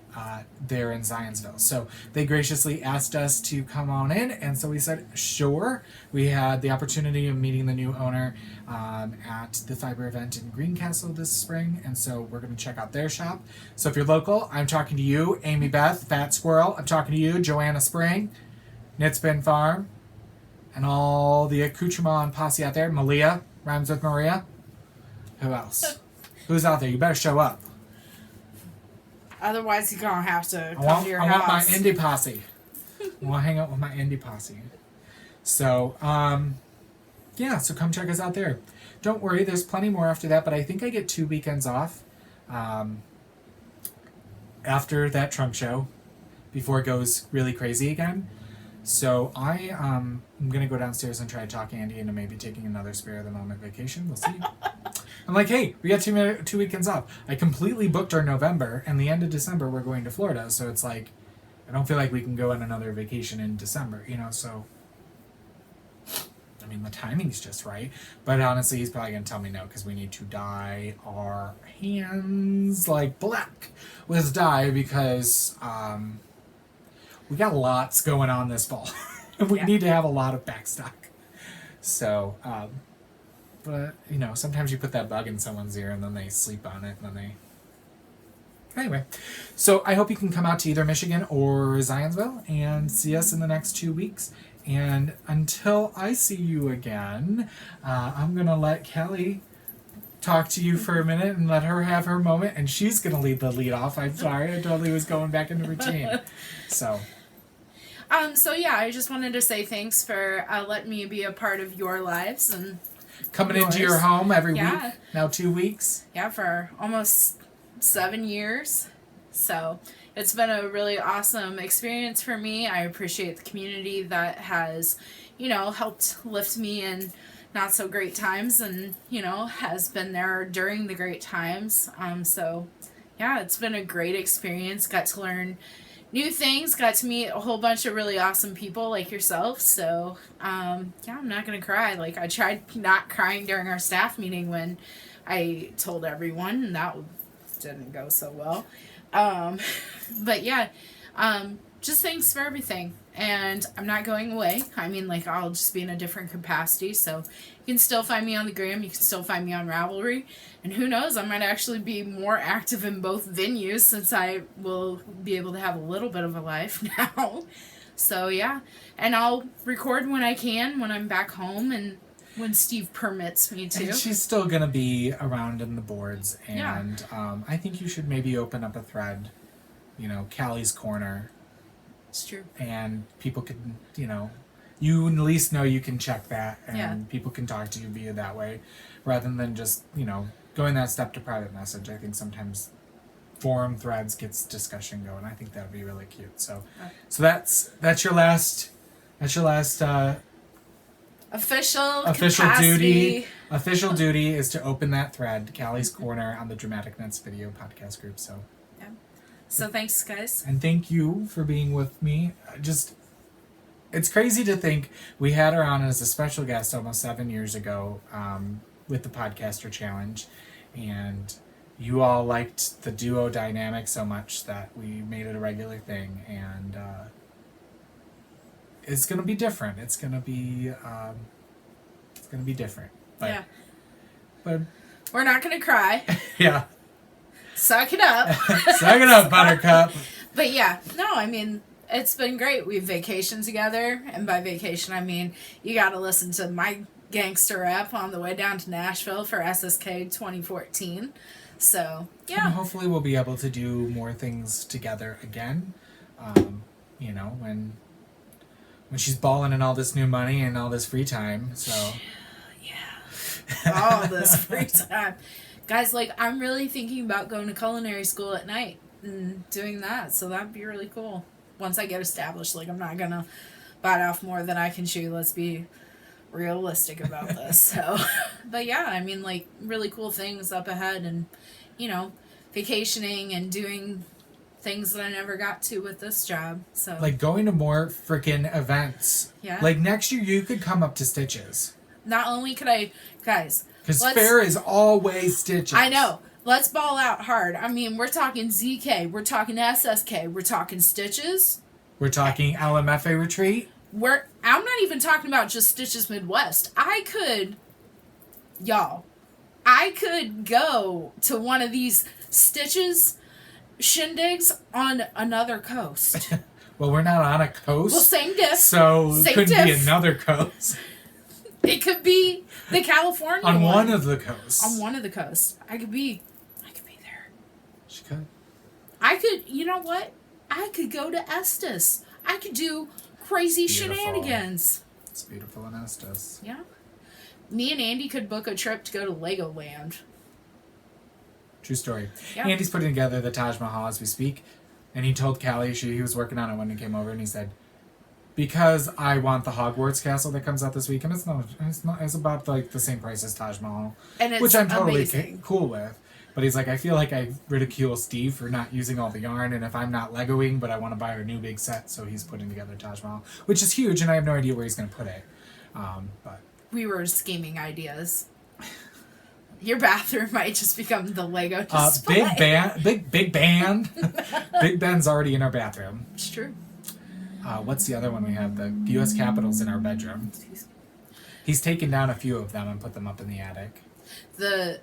there in Zionsville. So they graciously asked us to come on in, and so we said, sure. We had the opportunity of meeting the new owner at the fiber event in Greencastle this spring, and so we're going to check out their shop. So if you're local, I'm talking to you, Amy Beth, Fat Squirrel. I'm talking to you, Joanna Spring, Knitspin Farm, and all the accoutrement posse out there. Malia, rhymes with Maria. Who else? Who's out there? You better show up. Otherwise, you're going to have to come to your house. I want my indie posse. I want to hang out with my indie posse. So, yeah, so come check us out there. Don't worry, there's plenty more after that, but I think I get 2 weekends off after that trunk show before it goes really crazy again. So I'm going to go downstairs and try to talk Andy into maybe taking another spare of the moment vacation. We'll see. I'm like, hey, we got 2 weekends off. I completely booked our November, and the end of December we're going to Florida. So it's like, I don't feel like we can go on another vacation in December, so... I mean, the timing's just right. But honestly, he's probably going to tell me no, because we need to dye our hands like black with dye, because we got lots going on this fall. And we need to have a lot of backstock. So, but, sometimes you put that bug in someone's ear and then they sleep on it and then they... Anyway, so I hope you can come out to either Michigan or Zionsville and see us in the next 2 weeks. And until I see you again, I'm going to let Kelly talk to you for a minute and let her have her moment. And she's going to lead the lead off. I'm sorry. I totally was going back into routine. So yeah, I just wanted to say thanks for letting me be a part of your lives and coming into your home every week. Now 2 weeks. Yeah, for almost 7 years. So it's been a really awesome experience for me. I appreciate the community that has, helped lift me in not so great times and, has been there during the great times. So yeah, it's been a great experience. Got to learn new things, got to meet a whole bunch of really awesome people like yourself. So, yeah, I'm not going to cry. Like, I tried not crying during our staff meeting when I told everyone, and that didn't go so well. But yeah, just thanks for everything. And I'm not going away. I mean, like, I'll just be in a different capacity. So you can still find me on the gram. You can still find me on Ravelry. And who knows, I might actually be more active in both venues since I will be able to have a little bit of a life now. So yeah, and I'll record when I can, when I'm back home and when Steve permits me to. And she's still going to be around in the boards. And I think you should maybe open up a thread, Callie's Corner. It's true. And people can, you at least know you can check that, and people can talk to you via that way, rather than just, going that step to private message. I think sometimes forum threads gets discussion going. I think that would be really cute. So that's your last official duty. Official duty is to open that thread, Callie's Corner, on the Dramatic Nuts video podcast group. So. So thanks, guys. And thank you for being with me. It's crazy to think we had her on as a special guest almost 7 years ago with the Podcaster Challenge. And you all liked the duo dynamic so much that we made it a regular thing. And it's going to be different. It's going to be different. But we're not going to cry. Yeah. Suck it up. Suck it up, Buttercup. But yeah, no, I mean, it's been great. We've vacationed together, and by vacation, I mean, you got to listen to my gangster rap on the way down to Nashville for SSK 2014. So, And yeah. hopefully we'll be able to do more things together again. You know, when she's balling in all this new money and all this free time. So Yeah. All this free time. Guys, like, I'm really thinking about going to culinary school at night and doing that. So that'd be really cool. Once I get established, like, I'm not going to bite off more than I can chew. Let's be realistic about this. So, but yeah, I mean, like, really cool things up ahead, and, you know, vacationing and doing things that I never got to with this job. So, like, going to more freaking events. yeah. Like, next year you could come up to Stitches. Not only could I, guys, Because fair is always Stitches. I know. Let's ball out hard. I mean, we're talking ZK, we're talking SSK, we're talking Stitches. We're talking LMFA retreat. I'm not even talking about just Stitches Midwest. I could go to one of these Stitches shindigs on another coast. Well, we're not on a coast. Well, same diff. So Same it could be diff. another coast. It could be the California On one. one of the coasts. On one of the coasts. I could be there. She could. You know what? I could go to Estes. I could do crazy shenanigans. It's beautiful in Estes. Yeah. Me and Andy could book a trip to go to Legoland. True story. Yeah. Andy's putting together the Taj Mahal as we speak, and he told Callie he was working on it when he came over, and he said, because I want the Hogwarts castle that comes out this week, and it's about like the same price as Taj Mahal, And it's which I'm totally amazing. cool with. But he's like, I feel like I ridicule Steve for not using all the yarn, and if I'm not Legoing, but I want to buy a new big set, so he's putting together Taj Mahal, which is huge, and I have no idea where he's going to put it. But We were scheming ideas. Your bathroom might just become the Lego display. Big band. Big Ben's already in our bathroom. It's true. What's the other one we have? The U.S. Capitol's in our bedroom. He's taken down a few of them and put them up in the attic. The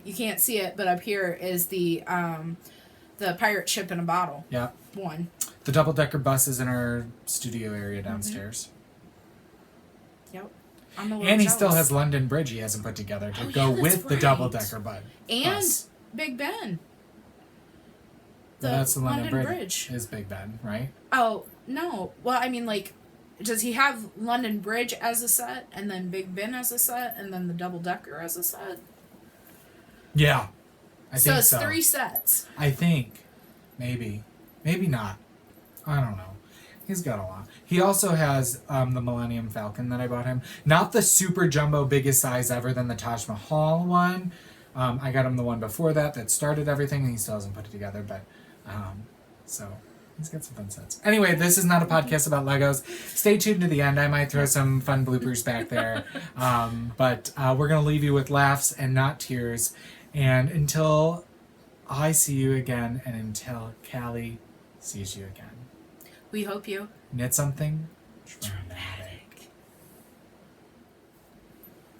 you can't see it, but up here is the pirate ship in a bottle. Yeah. One. The double-decker bus is in our studio area downstairs. Yep. I'm a little And he jealous. still has London Bridge he hasn't put together to go with the right. double-decker bus. And Big Ben. Well, that's the London Bridge. Bridge. Is Big Ben, right? Oh, no. Well, I mean, like, does he have London Bridge as a set, and then Big Ben as a set, and then the double-decker as a set? Yeah. I think so. So it's 3 sets. I think. Maybe. Maybe not. I don't know. He's got a lot. He also has the Millennium Falcon that I bought him. Not the super jumbo, biggest size ever than the Taj Mahal one. I got him the one before that started everything, and he still hasn't put it together. But so he's got some fun sets. Anyway, this is not a podcast about Legos. Stay tuned to the end. I might throw some fun bloopers back there. But we're going to leave you with laughs and not tears. And until I see you again, and until Callie sees you again. We hope you Knit something dramatic.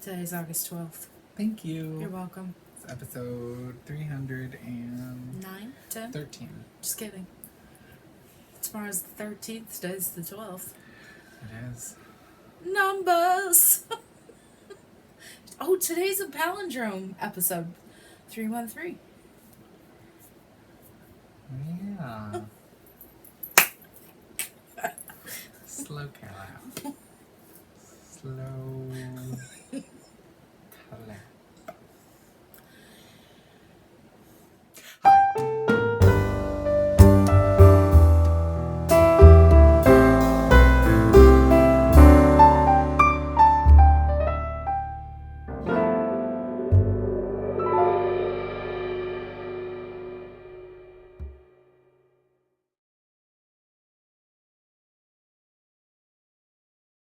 Today's August 12th. Thank you. You're welcome. It's episode 313. 9, 10? Just kidding. Tomorrow's the 13th. Today's the 12th. It is. Numbers! Oh, today's a palindrome episode. 313. Yeah. Slow Cal out. Slow Cal out.